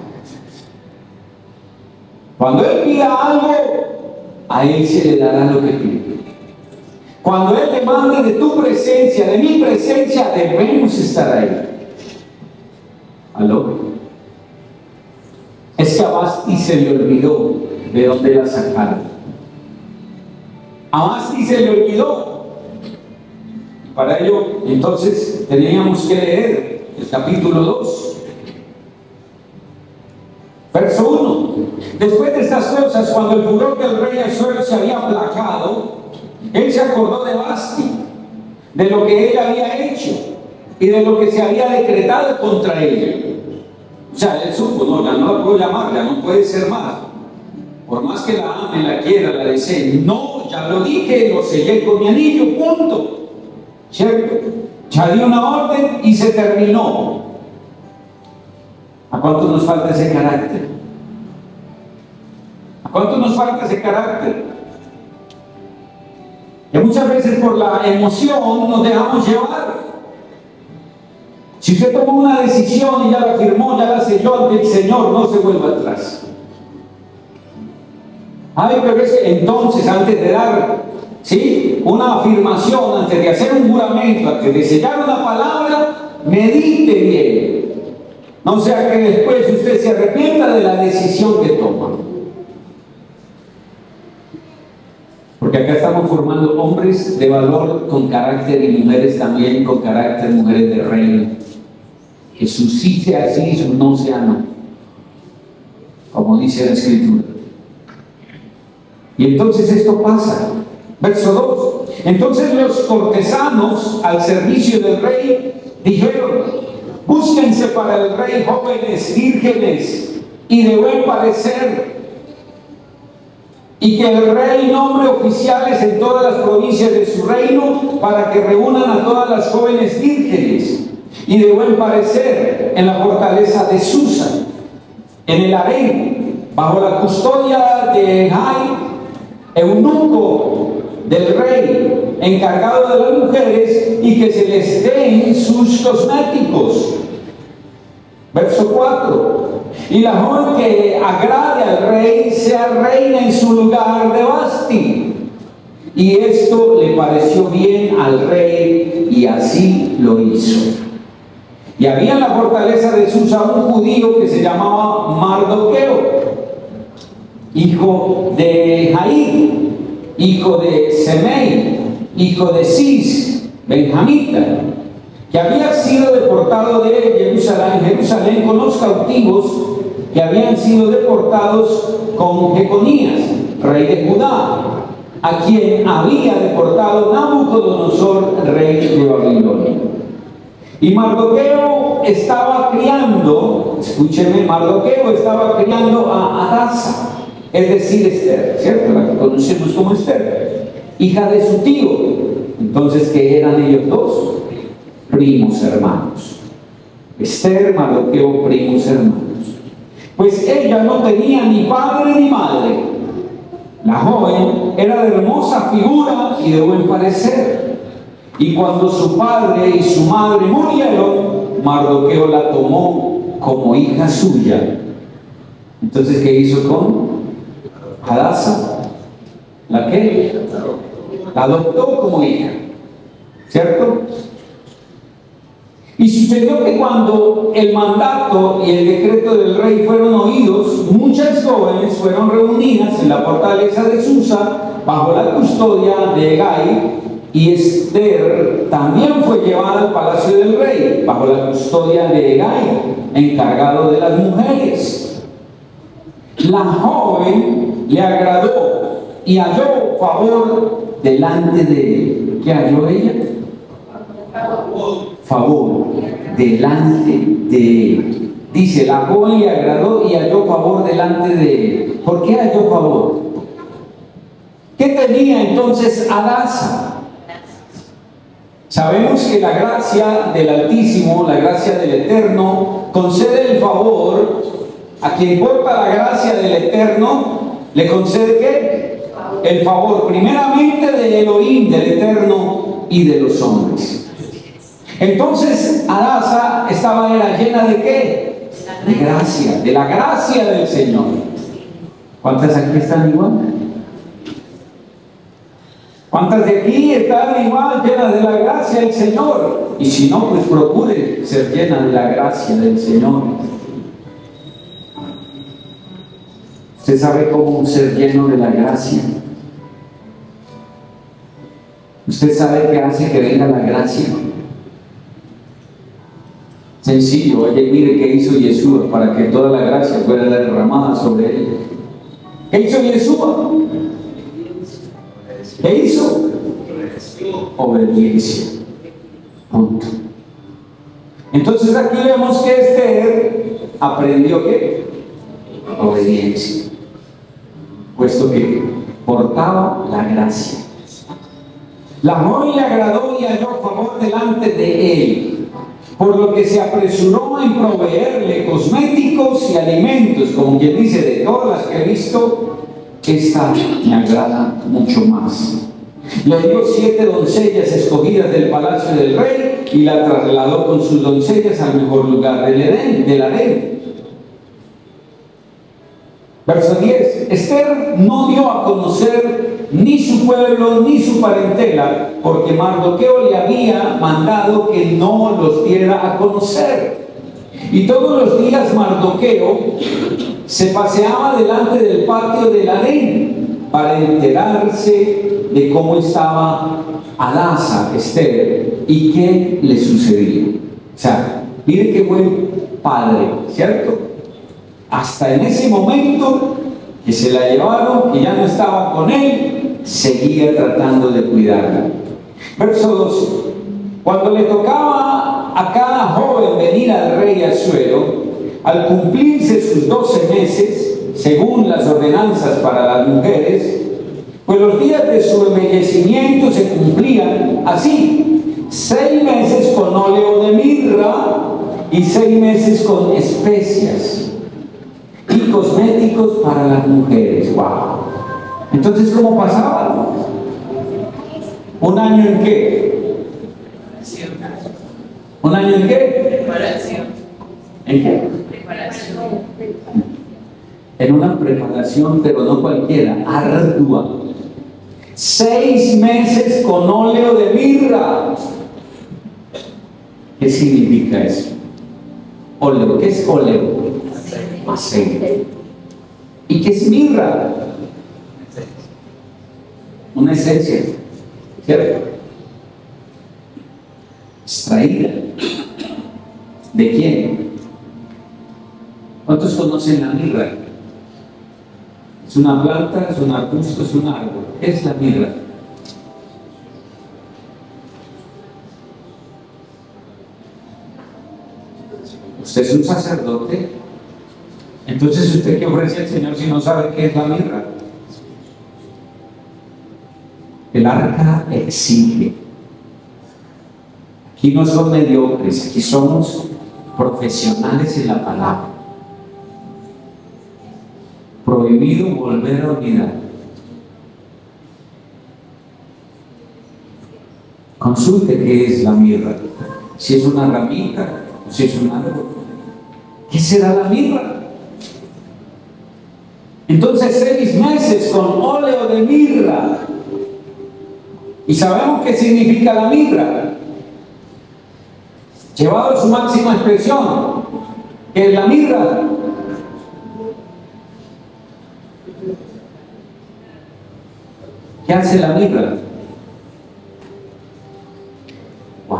Cuando Él pida algo, a Él se le dará lo que pide. Cuando Él demande de tu presencia, de mi presencia, debemos estar ahí. ¿Aló? Es que a Vasti se le olvidó de dónde la sacaron. A Vasti se le olvidó. Para ello, entonces, teníamos que leer el capítulo 2, verso 1. Después de estas cosas, cuando el furor del rey Asuero se había aplacado, él se acordó de Vasti, de lo que ella había hecho y de lo que se había decretado contra ella. O sea, él supo, no la puedo llamar, ya no puede ser más. Por más que la ame, la quiera, la desee. No, ya lo dije, lo sellé con mi anillo, punto. ¿Cierto? Ya di una orden y se terminó. ¿A cuánto nos falta ese carácter? ¿A cuánto nos falta ese carácter? Que muchas veces por la emoción nos dejamos llevar. Si usted tomó una decisión y ya la firmó, ya la selló ante el Señor, no se vuelva atrás. Ay, pero es que entonces, antes de dar una afirmación, antes de hacer un juramento, antes de sellar una palabra, medite bien. No sea que después usted se arrepienta de la decisión que toma. Porque acá estamos formando hombres de valor con carácter y mujeres también con carácter, mujeres de reino. Que su sí sea sí y su no sea no, como dice la Escritura. Y entonces esto pasa. Verso 2. Entonces los cortesanos al servicio del rey dijeron: búsquense para el rey jóvenes vírgenes y de buen parecer, y que el rey nombre oficiales en todas las provincias de su reino para que reúnan a todas las jóvenes vírgenes y de buen parecer en la fortaleza de Susa, en el harén, bajo la custodia de Jai, eunuco del rey, encargado de las mujeres, y que se les den sus cosméticos. Verso 4. Y la joven que agrade al rey sea reina en su lugar de Basti. Y esto le pareció bien al rey, y así lo hizo. Y había en la fortaleza de Susa un judío que se llamaba Mardoqueo, hijo de Jair, hijo de Semei, hijo de Cis, benjamita, que había sido deportado de Jerusalén con los cautivos que habían sido deportados con Jeconías, rey de Judá, a quien había deportado Nabucodonosor, rey de Babilonia. Y Mardoqueo estaba criando, escúcheme, Mardoqueo estaba criando a Hadasa, es decir, Esther, ¿cierto? La que conocemos como Esther, hija de su tío. Entonces, ¿qué eran ellos dos? Primos hermanos. Esther, Mardoqueo, primos hermanos. Pues ella no tenía ni padre ni madre. La joven era de hermosa figura y de buen parecer. Y cuando su padre y su madre murieron, Mardoqueo la tomó como hija suya. Entonces, ¿qué hizo con Hadasa? ¿La qué? La adoptó como hija, ¿cierto? Y sucedió que cuando el mandato y el decreto del rey fueron oídos, muchas jóvenes fueron reunidas en la fortaleza de Susa bajo la custodia de Hegai, y Esther también fue llevada al palacio del rey bajo la custodia de Hegai, encargado de las mujeres. La joven le agradó y halló favor delante de él. ¿Qué halló ella? Favor delante de él. Dice, la joven le agradó y halló favor delante de él. ¿Por qué halló favor? ¿Qué tenía entonces Hadasa? Sabemos que la gracia del Altísimo, la gracia del Eterno, concede el favor a quien porta la gracia del Eterno. ¿Le concede qué? El favor primeramente de Elohim, del Eterno, y de los hombres. Entonces Hadasa era llena de ¿qué? De gracia, de la gracia del Señor. ¿Cuántas aquí están igual? ¿Cuántas de aquí están igual llenas de la gracia del Señor? Y si no, pues procure ser llena de la gracia del Señor. ¿Usted sabe cómo ser lleno de la gracia? ¿Usted sabe qué hace que venga la gracia? Sencillo, oye, mire qué hizo Yeshua para que toda la gracia fuera derramada sobre él. ¿Qué hizo Yeshua? ¿Qué hizo? Obediencia. Punto. Entonces aquí vemos que Esther aprendió ¿qué? Obediencia, puesto que portaba la gracia. La joven le agradó y halló favor delante de él, por lo que se apresuró en proveerle cosméticos y alimentos, como quien dice, de todas las que he visto, esta me agrada mucho más. Le dio 7 doncellas escogidas del palacio del rey y la trasladó con sus doncellas al mejor lugar del harén. Verso 10. Esther no dio a conocer ni su pueblo ni su parentela, porque Mardoqueo le había mandado que no los diera a conocer. Y todos los días Mardoqueo se paseaba delante del patio del harén para enterarse de cómo estaba Hadasa, Esther, y qué le sucedía. O sea, mire qué buen padre, ¿cierto? Hasta en ese momento que se la llevaron, que ya no estaba con él, seguía tratando de cuidarla. Verso 2. Cuando le tocaba a cada joven venir al rey Asuero, al cumplirse sus 12 meses, según las ordenanzas para las mujeres, pues los días de su embellecimiento se cumplían así: 6 meses con óleo de mirra y 6 meses con especias y cosméticos para las mujeres. ¡Wow! Entonces, ¿cómo pasaba? ¿Un año en qué? ¿Un año en qué? Preparación. ¿En qué? Preparación. En una preparación, pero no cualquiera, ardua. 6 meses con óleo de mirra. ¿Qué significa eso? Óleo. ¿Qué es óleo? Aceite. ¿Y qué es mirra? Una esencia, ¿cierto? Extraída. ¿De quién? ¿Cuántos conocen la mirra? ¿Es una planta, es un arbusto, es un árbol? ¿Qué es la mirra? Usted es un sacerdote. Entonces, ¿usted qué ofrece al Señor si no sabe qué es la mirra? El arca exige. Aquí no son mediocres, aquí somos profesionales en la palabra. Prohibido volver a olvidar. Consulte qué es la mirra. Si es una ramita o si es un árbol. ¿Qué será la mirra? Entonces 6 meses con óleo de mirra. Y sabemos qué significa la mirra. Llevado a su máxima expresión. ¿Qué es la mirra? ¿Qué hace la mirra? Wow.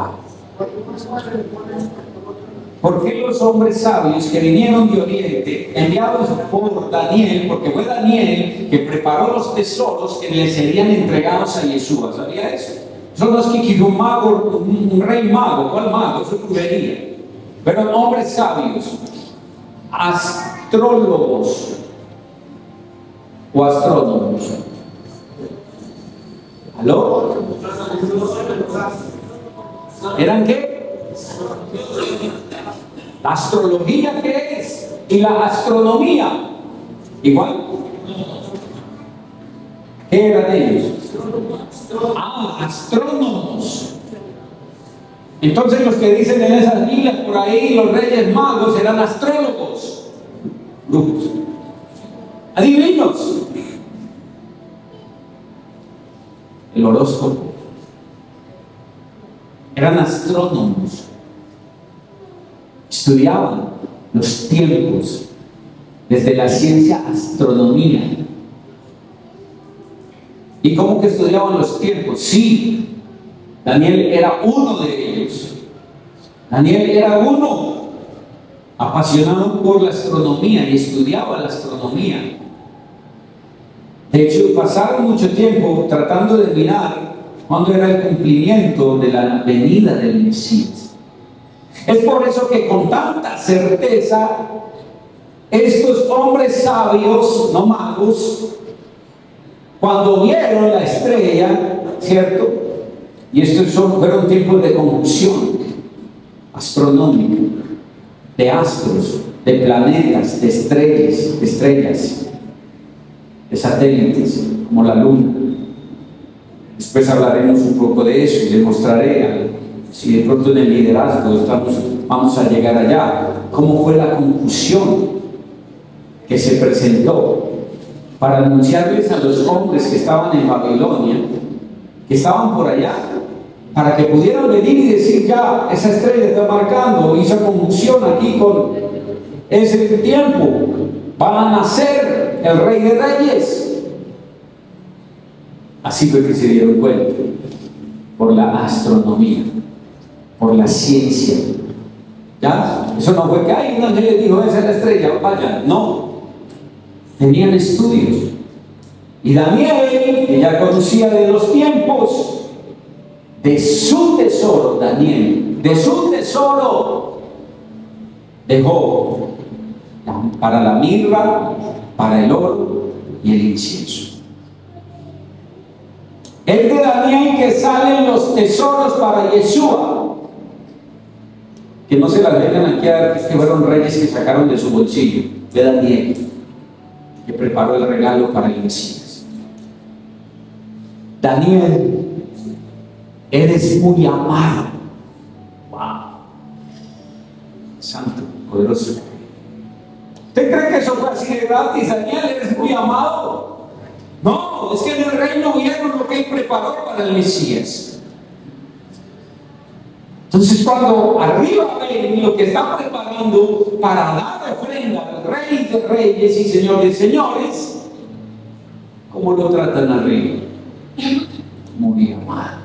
¿Por qué los hombres sabios que vinieron de Oriente, enviados por Daniel, porque fue Daniel que preparó los tesoros que le serían entregados a Yeshua? ¿Sabía eso? Eso no es que un mago, un rey mago, ¿cuál mago? Eso es brujería. Pero hombres sabios, astrólogos o astrónomos. ¿Aló? ¿Eran qué? ¿La astrología qué es? ¿Y la astronomía? ¿Igual? ¿Qué eran ellos? Astrónomos. Entonces los que dicen en esas Biblias por ahí, los reyes magos eran astrólogos. Brujos. Adivinos. El horóscopo. Eran astrónomos. Estudiaban los tiempos desde la ciencia astronomía. ¿Y cómo que estudiaban los tiempos? Sí, Daniel era uno de ellos. Daniel era uno apasionado por la astronomía y estudiaba la astronomía. De hecho, pasaron mucho tiempo tratando de mirar cuándo era el cumplimiento de la venida del Mesías. Es por eso que con tanta certeza estos hombres sabios, no magos, cuando vieron la estrella, ¿cierto? Y estos fueron tiempos de conjunción astronómica, de astros, de planetas, de estrellas, de satélites, como la luna. Después hablaremos un poco de eso y les mostraré, si de pronto en el liderazgo vamos a llegar allá, cómo fue la confusión que se presentó para anunciarles a los hombres que estaban en Babilonia, que estaban por allá, para que pudieran venir y decir: ya, esa estrella está marcando, hizo confusión aquí con ese tiempo, va a nacer el Rey de Reyes. Así fue que se dieron cuenta, por la astronomía, por la ciencia. ¿Ya? Eso no fue que hay un ángel le dijo: esa es la estrella, vaya. No, tenían estudios. Y Daniel, que ya conocía de los tiempos, de su tesoro, Daniel, de su tesoro, dejó para la mirra, para el oro y el incienso. Es de Daniel que salen los tesoros para Yeshua. Que no se las vengan aquí a ver que fueron reyes que sacaron de su bolsillo. De Daniel, que preparó el regalo para el Mesías. Daniel eres muy amado. Wow. Santo, poderoso. ¿Usted cree que eso fue así de gratis? Daniel, eres muy amado. No, es que en el reino vieron lo que él preparó para el Mesías. Entonces, cuando arriba ven lo que está preparando para dar ofrenda al Rey de Reyes y Señor de Señores, ¿cómo lo tratan arriba? Muy amado.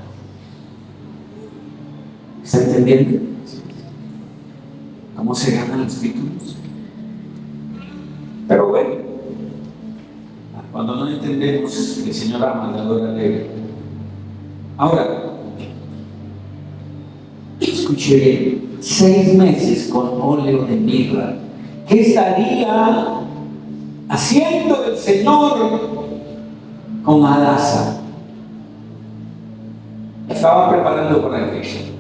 ¿Está entendiendo? ¿Cómo se ganan los títulos? Pero bueno, cuando no entendemos que el Señor ama, la adora alegre. Ahora, escuche bien, 6 meses con óleo de mirra. ¿Qué estaría haciendo el Señor con Hadasa? Estaba preparando para qué.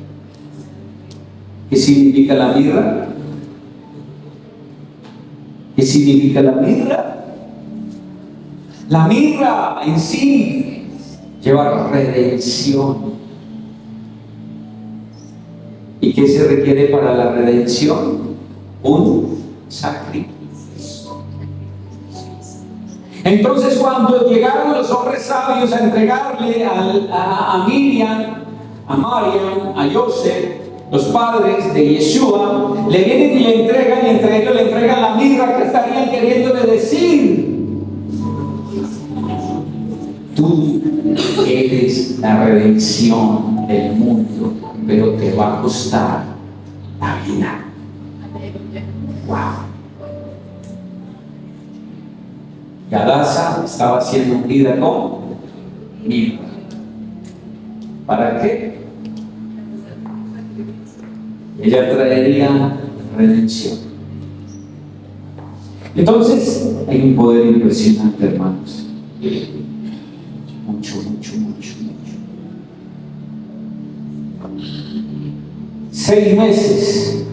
¿Qué significa la mirra? ¿Qué significa la mirra? La mirra en sí lleva redención. ¿Y qué se requiere para la redención? Un sacrificio. Entonces, cuando llegaron los hombres sabios a entregarle a Miriam, a Mariam, a Joseph, los padres de Yeshua, le vienen y le entregan, y entre ellos le entregan la mirra. que estarían queriéndole decir? Tú eres la redención del mundo, pero te va a costar la vida. Wow. Hadasa estaba siendo ungida con mirra. ¿Para qué? Ella traería redención. Entonces, hay un poder impresionante, hermanos. Mucho. 6 meses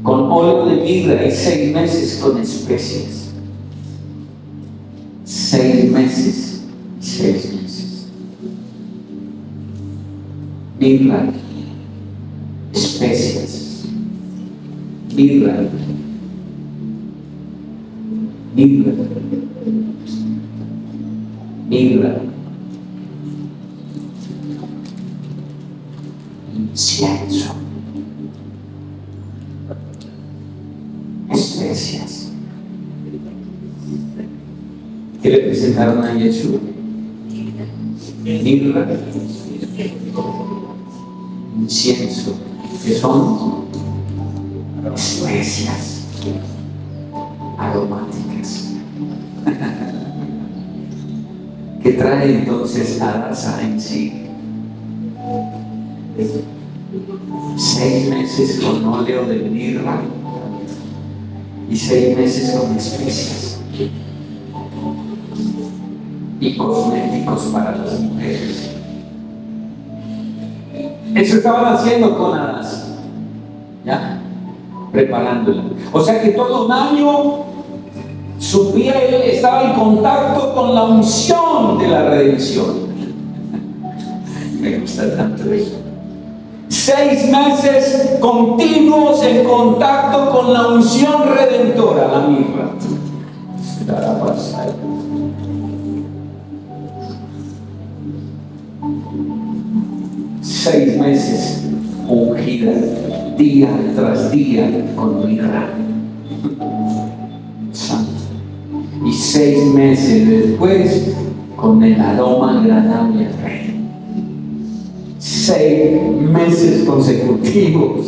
con óleo de mirra y 6 meses con especias. 6 meses, 6 meses. Mirra, especias, mirra, incienso, especias. ¿Qué le presentaron a Yeshua? Mirra, incienso, que son especias aromáticas. ¿Qué trae entonces Hadasa en sí? 6 meses con óleo de mirra y 6 meses con especias y cosméticos para las mujeres. Eso estaban haciendo con Hadasa, ¿ya? Preparándola. O sea que todo un año su piel estaba en contacto con la unción de la redención. Me gusta tanto eso. 6 meses continuos en contacto con la unción redentora, la mirra. 6 meses ungida día tras día con mirra. Santo. Y 6 meses después con el aroma agradable al Rey. 6 meses consecutivos.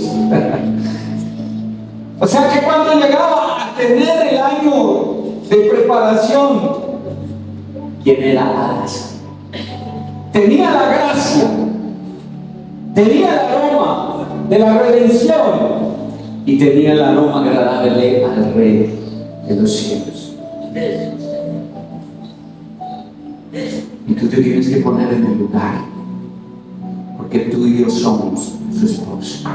O sea que cuando llegaba a tener el año de preparación, ¿quién era Hadasa? Tenía la gracia, tenía el aroma de la redención y tenía el aroma agradable al Rey de los cielos. Y tú te tienes que poner en el lugar, porque tú y yo somos su esposo.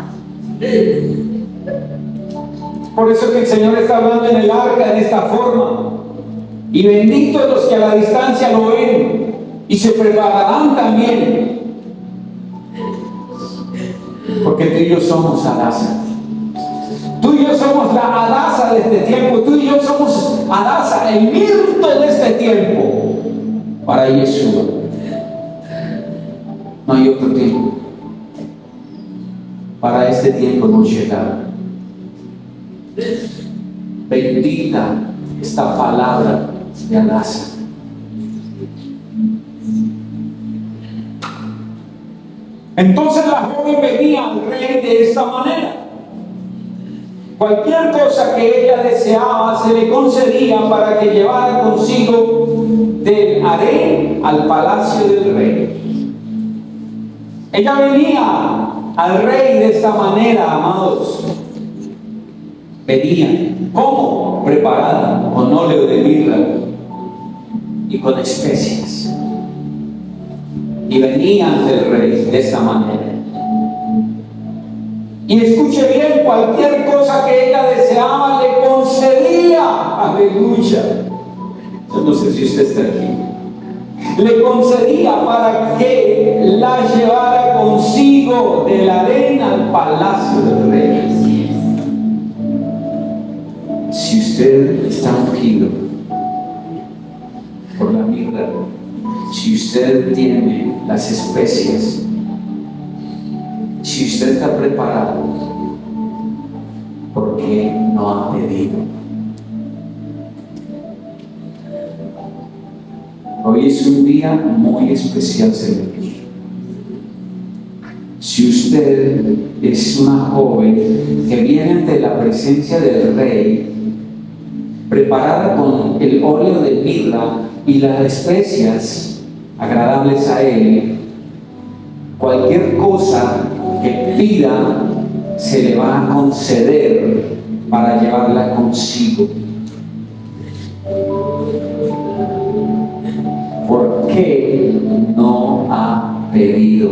Por eso que el Señor está hablando en el arca de esta forma. Y benditos los que a la distancia lo ven. y se prepararán también, porque tú y yo somos Adasa. Tú y yo somos la Adasa de este tiempo. Tú y yo somos Adasa, el mirto de este tiempo, para Yeshua. No hay otro tiempo. Para este tiempo hemos llegado. Bendita esta palabra de Adasa. Entonces la joven venía al rey de esta manera. Cualquier cosa que ella deseaba se le concedía para que llevara consigo del harén al palacio del rey. Ella venía al rey de esta manera, amados. Venía, ¿cómo? Preparada con óleo de mirra y con especias. Y venía ante el rey de esta manera. Y escuche bien, cualquier cosa que ella deseaba le concedía. Aleluya. Yo no sé si usted está aquí. Le concedía para que la llevara consigo de la arena al palacio del rey. Si usted está ungido por la mirra, si usted tiene las especias, si usted está preparado, ¿por qué no ha pedido? Hoy es un día muy especial, Señor. Si usted es una joven que viene ante la presencia del Rey, preparada con el óleo de mirra y las especias agradables a Él, cualquier cosa que pida se le va a conceder para llevarla consigo. ¿Por qué no ha pedido?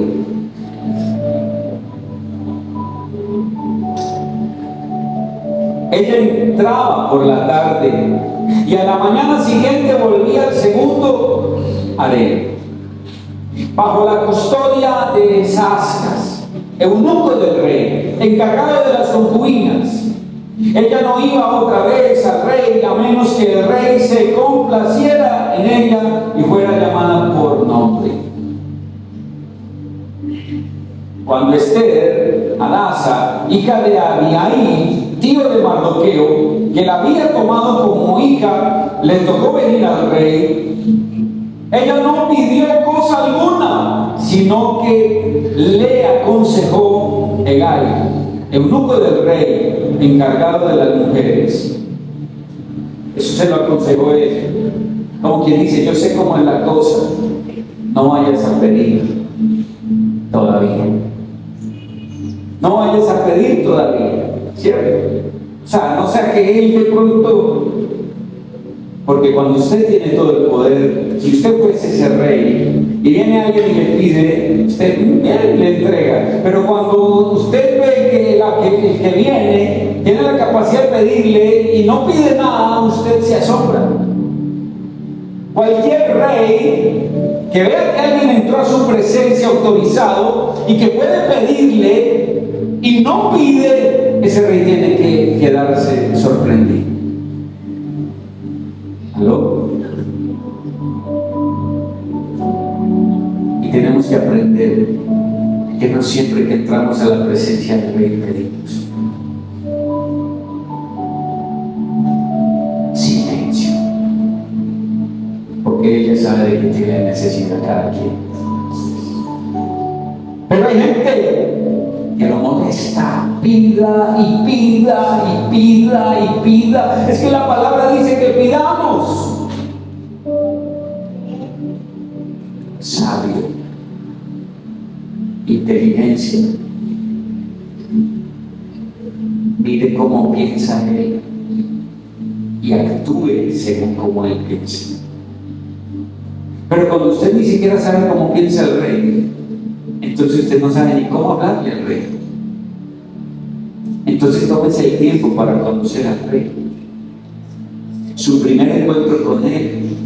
Ella entraba por la tarde y a la mañana siguiente volvía al segundo harén, bajo la custodia de Sascas, eunuco del rey, encargado de las concubinas. Ella no iba otra vez al rey a menos que el rey se complaciera en ella y fuera llamada por nombre. Cuando Esther, Hadasa, hija de Abihail, tío de Mardoqueo, que la había tomado como hija, le tocó venir al rey, ella no pidió cosa alguna, sino que le aconsejó Hegai, eunuco del rey, encargado de las mujeres. Eso se lo aconsejó él. Como quien dice, yo sé cómo es la cosa, no vayas a pedir todavía. No vayas a pedir todavía, ¿cierto? O sea, no sea que él de pronto, porque cuando usted tiene todo el poder, si usted fuese ese rey y viene alguien y le pide, usted bien le entrega. Pero cuando usted ve que el que viene tiene la capacidad de pedirle y no pide nada, usted se asombra. Cualquier rey que vea que alguien entró a su presencia autorizado y que puede pedirle y no pide, ese rey tiene que quedarse sorprendido. ¿Aló? Y tenemos que aprender que no siempre que entramos a la presencia del rey pedimos. Silencio, porque ella sabe de que tiene necesidad cada quien. Pero hay gente que lo molesta, pida y pida y pida y pida. Es que la palabra dice que pidamos. Sabio, inteligencia. Mire cómo piensa él y actúe según como él piensa. Pero cuando usted ni siquiera sabe cómo piensa el rey, entonces usted no sabe ni cómo hablarle al rey. Entonces tómese el tiempo para conocer al rey. Su primer encuentro con él,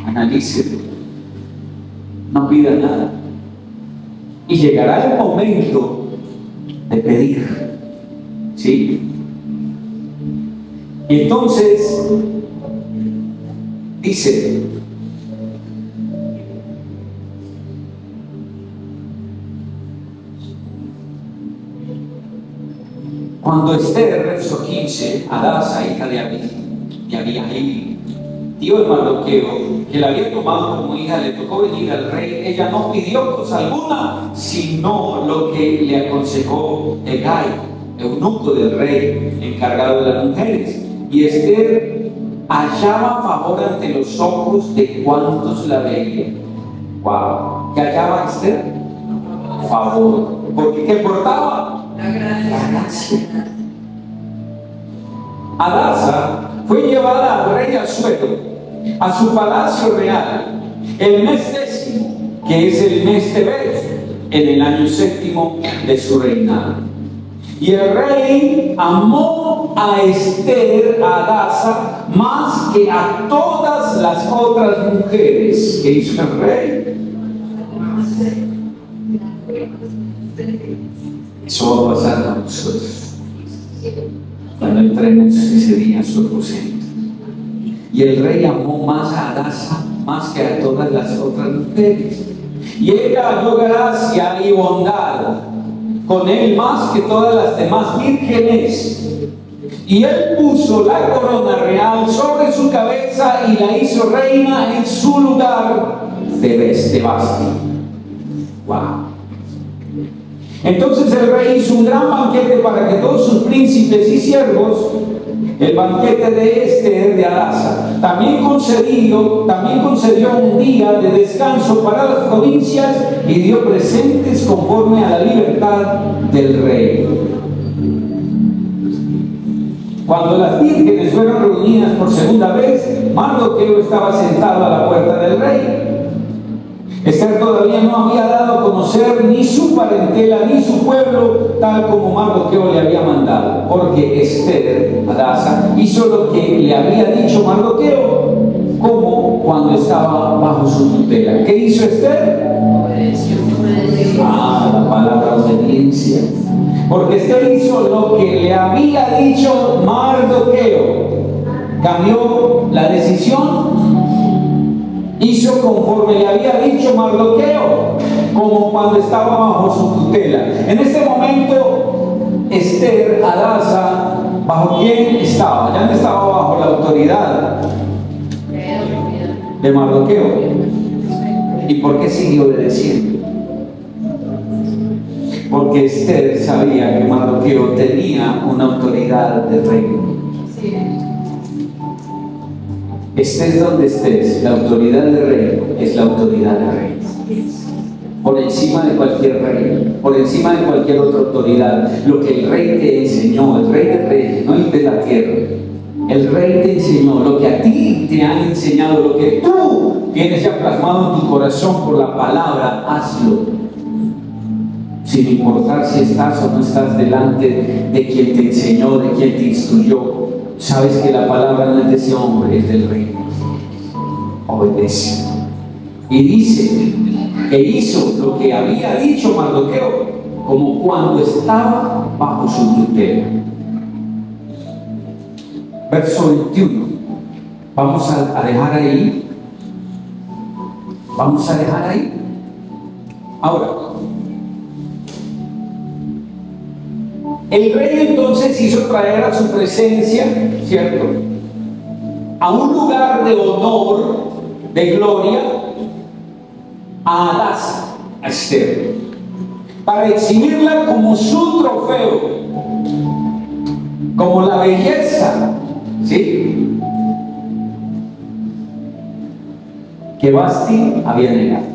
analícelo. no pida nada. Y llegará el momento de pedir. ¿Sí? Y entonces dice: cuando Esther, verso 15, Hadasa, hija de Abihail, tío de Mardoqueo, que la había tomado como hija, le tocó venir al rey, ella no pidió cosa alguna, sino lo que le aconsejó Hegai, eunuco del rey, encargado de las mujeres. Y Esther hallaba favor ante los ojos de cuantos la veían. ¡Wow! ¿Qué hallaba Esther? Favor. Porque ¿qué portaba? La gracia. Hadasa fue llevada al rey Asuero a su palacio real el mes 10º, que es el mes Tebet, en el año 7º de su reinado. Y el rey amó a Esther, a Hadasa, más que a todas las otras mujeres. ¿Qué hizo el rey? Eso va a pasar a nosotros cuando entremos ese día en su aposento. Y el rey amó más a Hadasa más que a todas las otras mujeres, y ella halló gracia y bondad con él más que todas las demás vírgenes. Y él puso la corona real sobre su cabeza y la hizo reina en su lugar de Basti. Wow. Entonces el rey hizo un gran banquete para que todos sus príncipes y siervos, el banquete de Esther de Hadasa. También concedió un día de descanso para las provincias y dio presentes conforme a la libertad del rey. Cuando las vírgenes fueron reunidas por segunda vez, Mardoqueo estaba sentado a la puerta del rey. Esther todavía no había dado a conocer ni su parentela ni su pueblo, tal como Mardoqueo le había mandado, porque Esther, Hadasa, hizo lo que le había dicho Mardoqueo, como cuando estaba bajo su tutela. ¿Qué hizo Esther? Obedeció. La palabra obediencia. Porque Esther hizo lo que le había dicho Mardoqueo. Cambió la decisión. Hizo conforme le había dicho Mardoqueo, como cuando estaba bajo su tutela. En este momento, Esther, Hadasa, ¿bajo quién estaba? Ya no estaba bajo la autoridad de Mardoqueo. ¿Y por qué siguió obedeciendo? Porque Esther sabía que Mardoqueo tenía una autoridad de reino. Estés donde estés, la autoridad del reino es la autoridad del reino. Por encima de cualquier reino, por encima de cualquier otra autoridad. Lo que el rey te enseñó, el rey de reyes, no el de la tierra. El rey te enseñó lo que a ti te han enseñado, lo que tú tienes ya plasmado en tu corazón por la palabra, hazlo. Sin importar si estás o no estás delante de quien te enseñó, de quien te instruyó. Sabes que la palabra no es de ese hombre, es del reino. Obedece. Y dice que hizo lo que había dicho Mardoqueo, como cuando estaba bajo su tutela. Verso 21. Vamos a dejar ahí. Vamos a dejar ahí. Ahora, el rey entonces hizo traer a su presencia, ¿cierto?, a un lugar de honor, de gloria, a Hadasa, a Esther, para exhibirla como su trofeo, como la belleza, ¿sí?, que Basti había negado.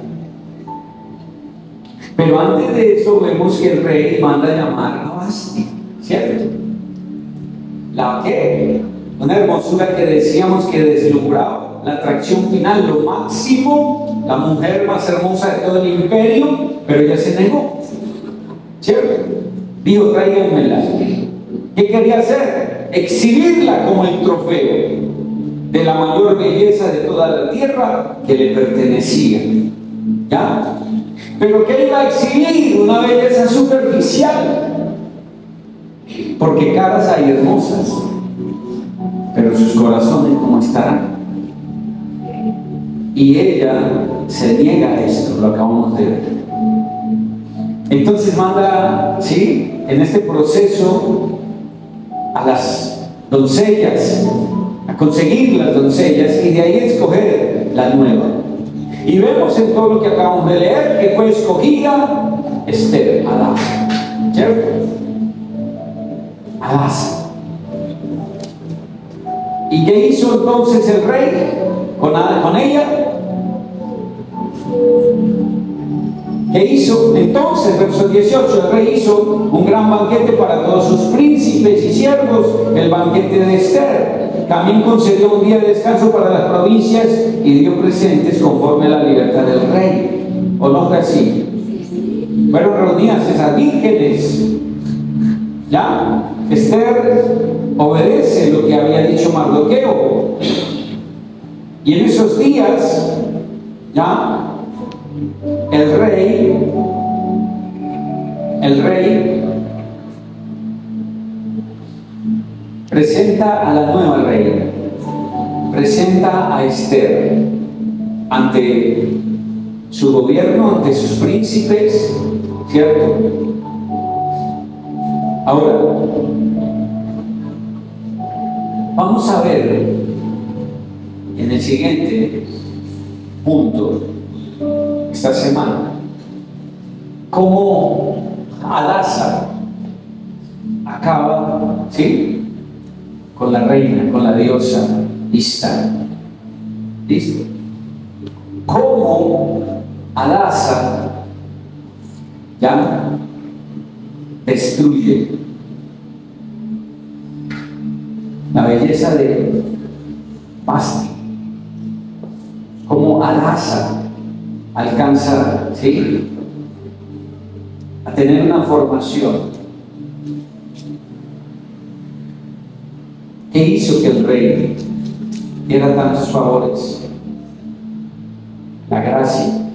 Pero antes de eso vemos que el rey manda llamar a Basti, ¿cierto? ¿La qué? Una hermosura que decíamos que deslumbraba, la atracción final, lo máximo, la mujer más hermosa de todo el imperio, pero ella se negó, ¿cierto? Dijo, tráiganmela. ¿Qué quería hacer? Exhibirla como el trofeo de la mayor belleza de toda la tierra que le pertenecía. ¿Ya? Pero que iba a exhibir una belleza superficial, porque caras hay hermosas, pero sus corazones ¿cómo estarán? Y ella se niega a esto, lo acabamos de ver. Entonces manda, ¿sí?, en este proceso a las doncellas, a conseguir las doncellas y de ahí escoger la nueva. Y vemos en todo lo que acabamos de leer que fue escogida Esther, Hadasa, ¿cierto? Hadasa. ¿Y qué hizo entonces el rey con ella? ¿Qué hizo? Entonces, verso 18, el rey hizo un gran banquete para todos sus príncipes y siervos, el banquete de Esther. También concedió un día de descanso para las provincias y dio presentes conforme a la libertad del rey. ¿O no fue así? Fueron reunidas esas vírgenes. ¿Ya? Esther obedece lo que había dicho Mardoqueo. Y en esos días, ¿ya?, el rey presenta a la nueva reina, presenta a Esther ante su gobierno, ante sus príncipes, ¿cierto? Ahora, vamos a ver en el siguiente punto, esta semana, cómo Hadasa acaba, ¿sí?, con la reina, con la diosa Ishtar. ¿Listo? Cómo Hadasa ya destruye la belleza de Vasti. Cómo Hadasa alcanza, ¿sí?, a tener una formación. ¿Qué hizo que el rey diera tantos favores? La gracia.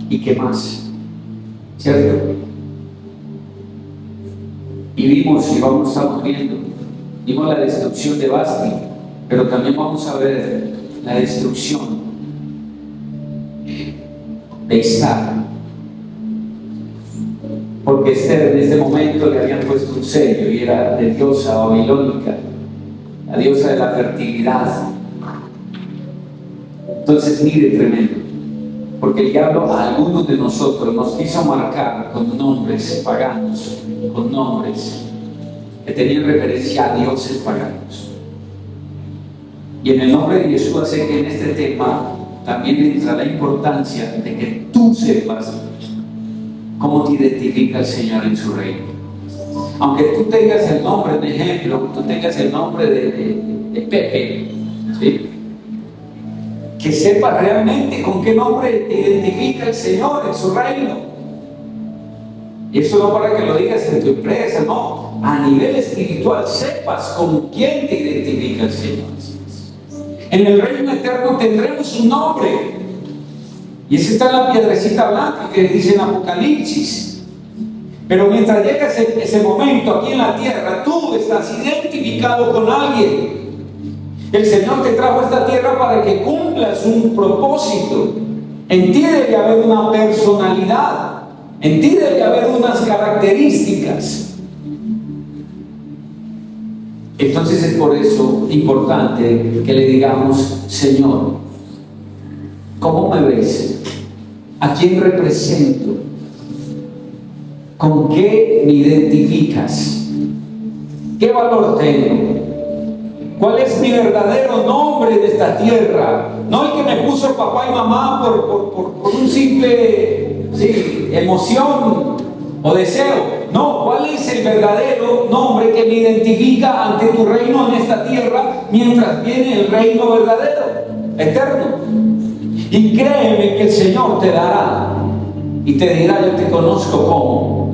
¿Y qué más? ¿Cierto? Y vimos, y estamos viendo, vimos la destrucción de Vasti, pero también vamos a ver la destrucción de Ishtar, porque Esther en este momento le habían puesto un sello y era de diosa babilónica, la diosa de la fertilidad. Entonces mire, tremendo, porque el diablo a algunos de nosotros nos quiso marcar con nombres paganos, con nombres que tenían referencia a dioses paganos. Y en el nombre de Jesús sé que en este tema también entra la importancia de que tú sepas cómo te identifica el Señor en su reino. Aunque tú tengas el nombre, por ejemplo, tú tengas el nombre de Pepe, ¿sí?, que sepas realmente con qué nombre te identifica el Señor en su reino. Y eso no para que lo digas en tu empresa, no, a nivel espiritual sepas con quién te identifica el Señor. En el reino eterno tendremos un nombre, y ese está en la piedrecita blanca que dice en Apocalipsis. Pero mientras llega ese momento aquí en la tierra, tú estás identificado con alguien. El Señor te trajo a esta tierra para que cumplas un propósito. En ti debe haber una personalidad, en ti debe haber unas características. Entonces es por eso importante que le digamos: Señor, ¿cómo me ves? ¿A quién represento? ¿Con qué me identificas? ¿Qué valor tengo? ¿Cuál es mi verdadero nombre de esta tierra? No el que me puso papá y mamá por un simple, sí, emoción o deseo. No, ¿cuál es el verdadero nombre que me identifica ante tu reino en esta tierra mientras viene el reino verdadero, eterno? Y créeme que el Señor te dará y te dirá: yo te conozco como.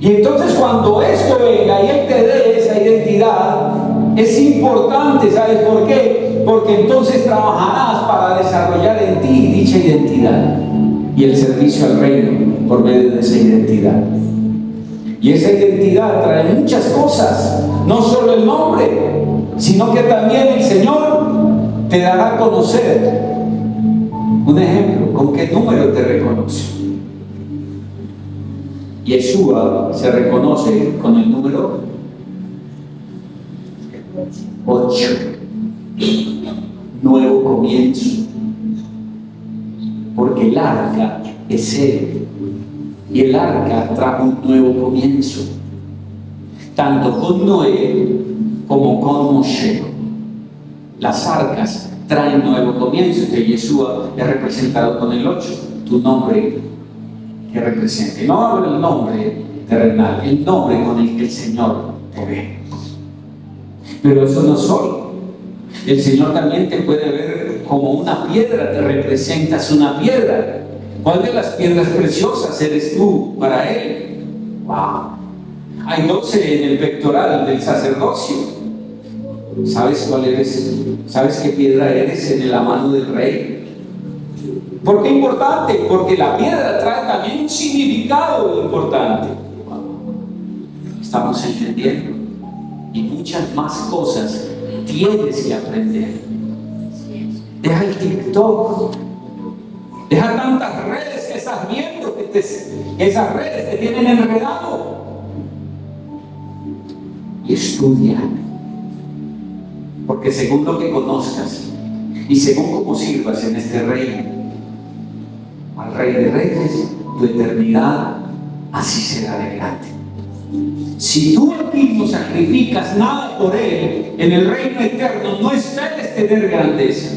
Y entonces cuando esto venga y Él te dé esa identidad, es importante, ¿sabes por qué? Porque entonces trabajarás para desarrollar en ti dicha identidad. y el servicio al reino por medio de esa identidad. Y esa identidad trae muchas cosas, no solo el nombre, sino que también el Señor te dará a conocer. Un ejemplo, ¿con qué número te reconoce? Yeshua se reconoce con el número 8. Nuevo comienzo. Porque el arca es Él. Y el arca trajo un nuevo comienzo. Tanto con Noé como con Moshe. Las arcas traen nuevo comienzo. Que Yeshua es representado con el 8. Tu nombre que represente. No hablo del nombre terrenal, el nombre con el que el Señor te ve. Pero eso no es solo. El Señor también te puede ver como una piedra, te representas una piedra. ¿Cuál de las piedras preciosas eres tú para Él? ¡Wow! Hay 12 en el pectoral del sacerdocio. ¿Sabes cuál eres? ¿Sabes qué piedra eres en la mano del Rey? ¿Por qué importante? Porque la piedra trae también un significado importante. ¿Estamos entendiendo? Y muchas más cosas tienes que aprender. Deja el TikTok. Deja tantas redes que estás viendo, que esas redes te tienen enredado. Y estudia. Porque según lo que conozcas y según cómo sirvas en este reino, al Rey de Reyes, tu eternidad así será de grande. Si tú aquí no sacrificas nada por Él, en el reino eterno no esperes tener grandeza.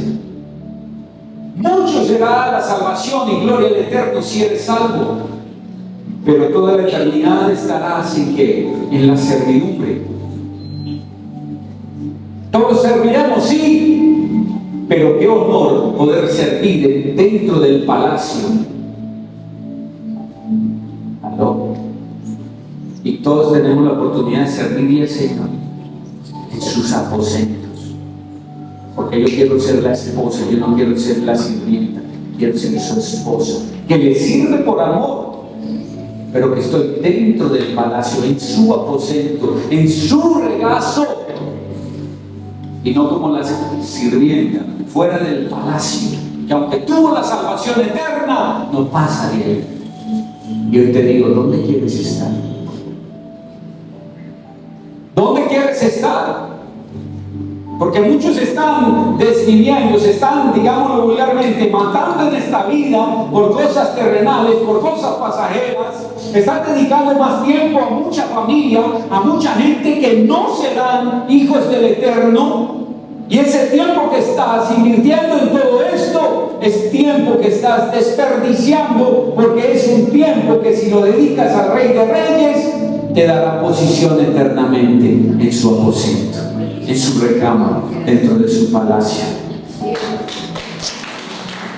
Mucho será la salvación y gloria al eterno si eres salvo, pero toda la eternidad estarás en que en la servidumbre. Todos serviremos, sí, pero qué honor poder servir dentro del palacio. ¿Aló? Y todos tenemos la oportunidad de servirle al Señor en sus aposentos. Porque yo quiero ser la esposa, yo no quiero ser la sirvienta, quiero ser su esposa, que le sirve por amor, pero que estoy dentro del palacio, en su aposento, en su regazo. Y no como la sirvienta, fuera del palacio, que aunque tuvo la salvación eterna, no pasa de él. Y hoy te digo, ¿dónde quieres estar? ¿Dónde quieres estar? Porque muchos están desviviendo, se están, digámoslo vulgarmente, matando en esta vida por cosas terrenales, por cosas pasajeras. Están dedicando más tiempo a mucha familia, a mucha gente que no serán hijos del Eterno. Y ese tiempo que estás invirtiendo en todo esto es tiempo que estás desperdiciando, porque es un tiempo que si lo dedicas al Rey de Reyes, te dará posición eternamente en su aposento, en su recámara, dentro de su palacio.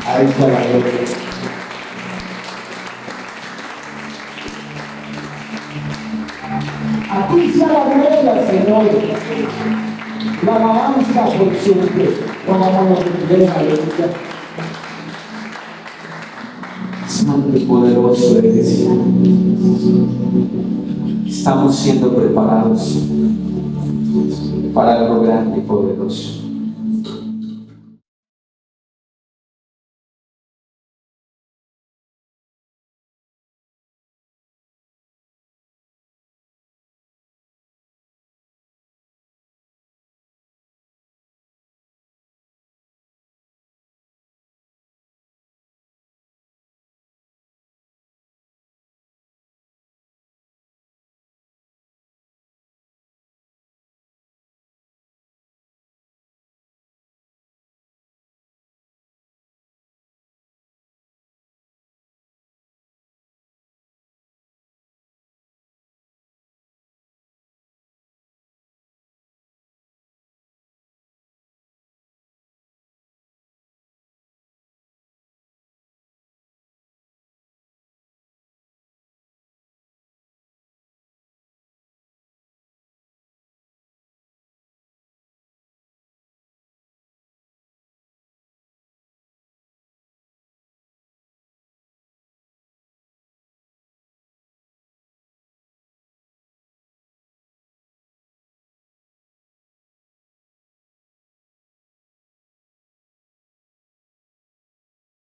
Ahí está la gloria. A ti sea la gloria, Señor. La alabanza por siempre. Tomamos la aleluya. Santo y poderoso eres. Estamos siendo preparados para algo grande y poderoso.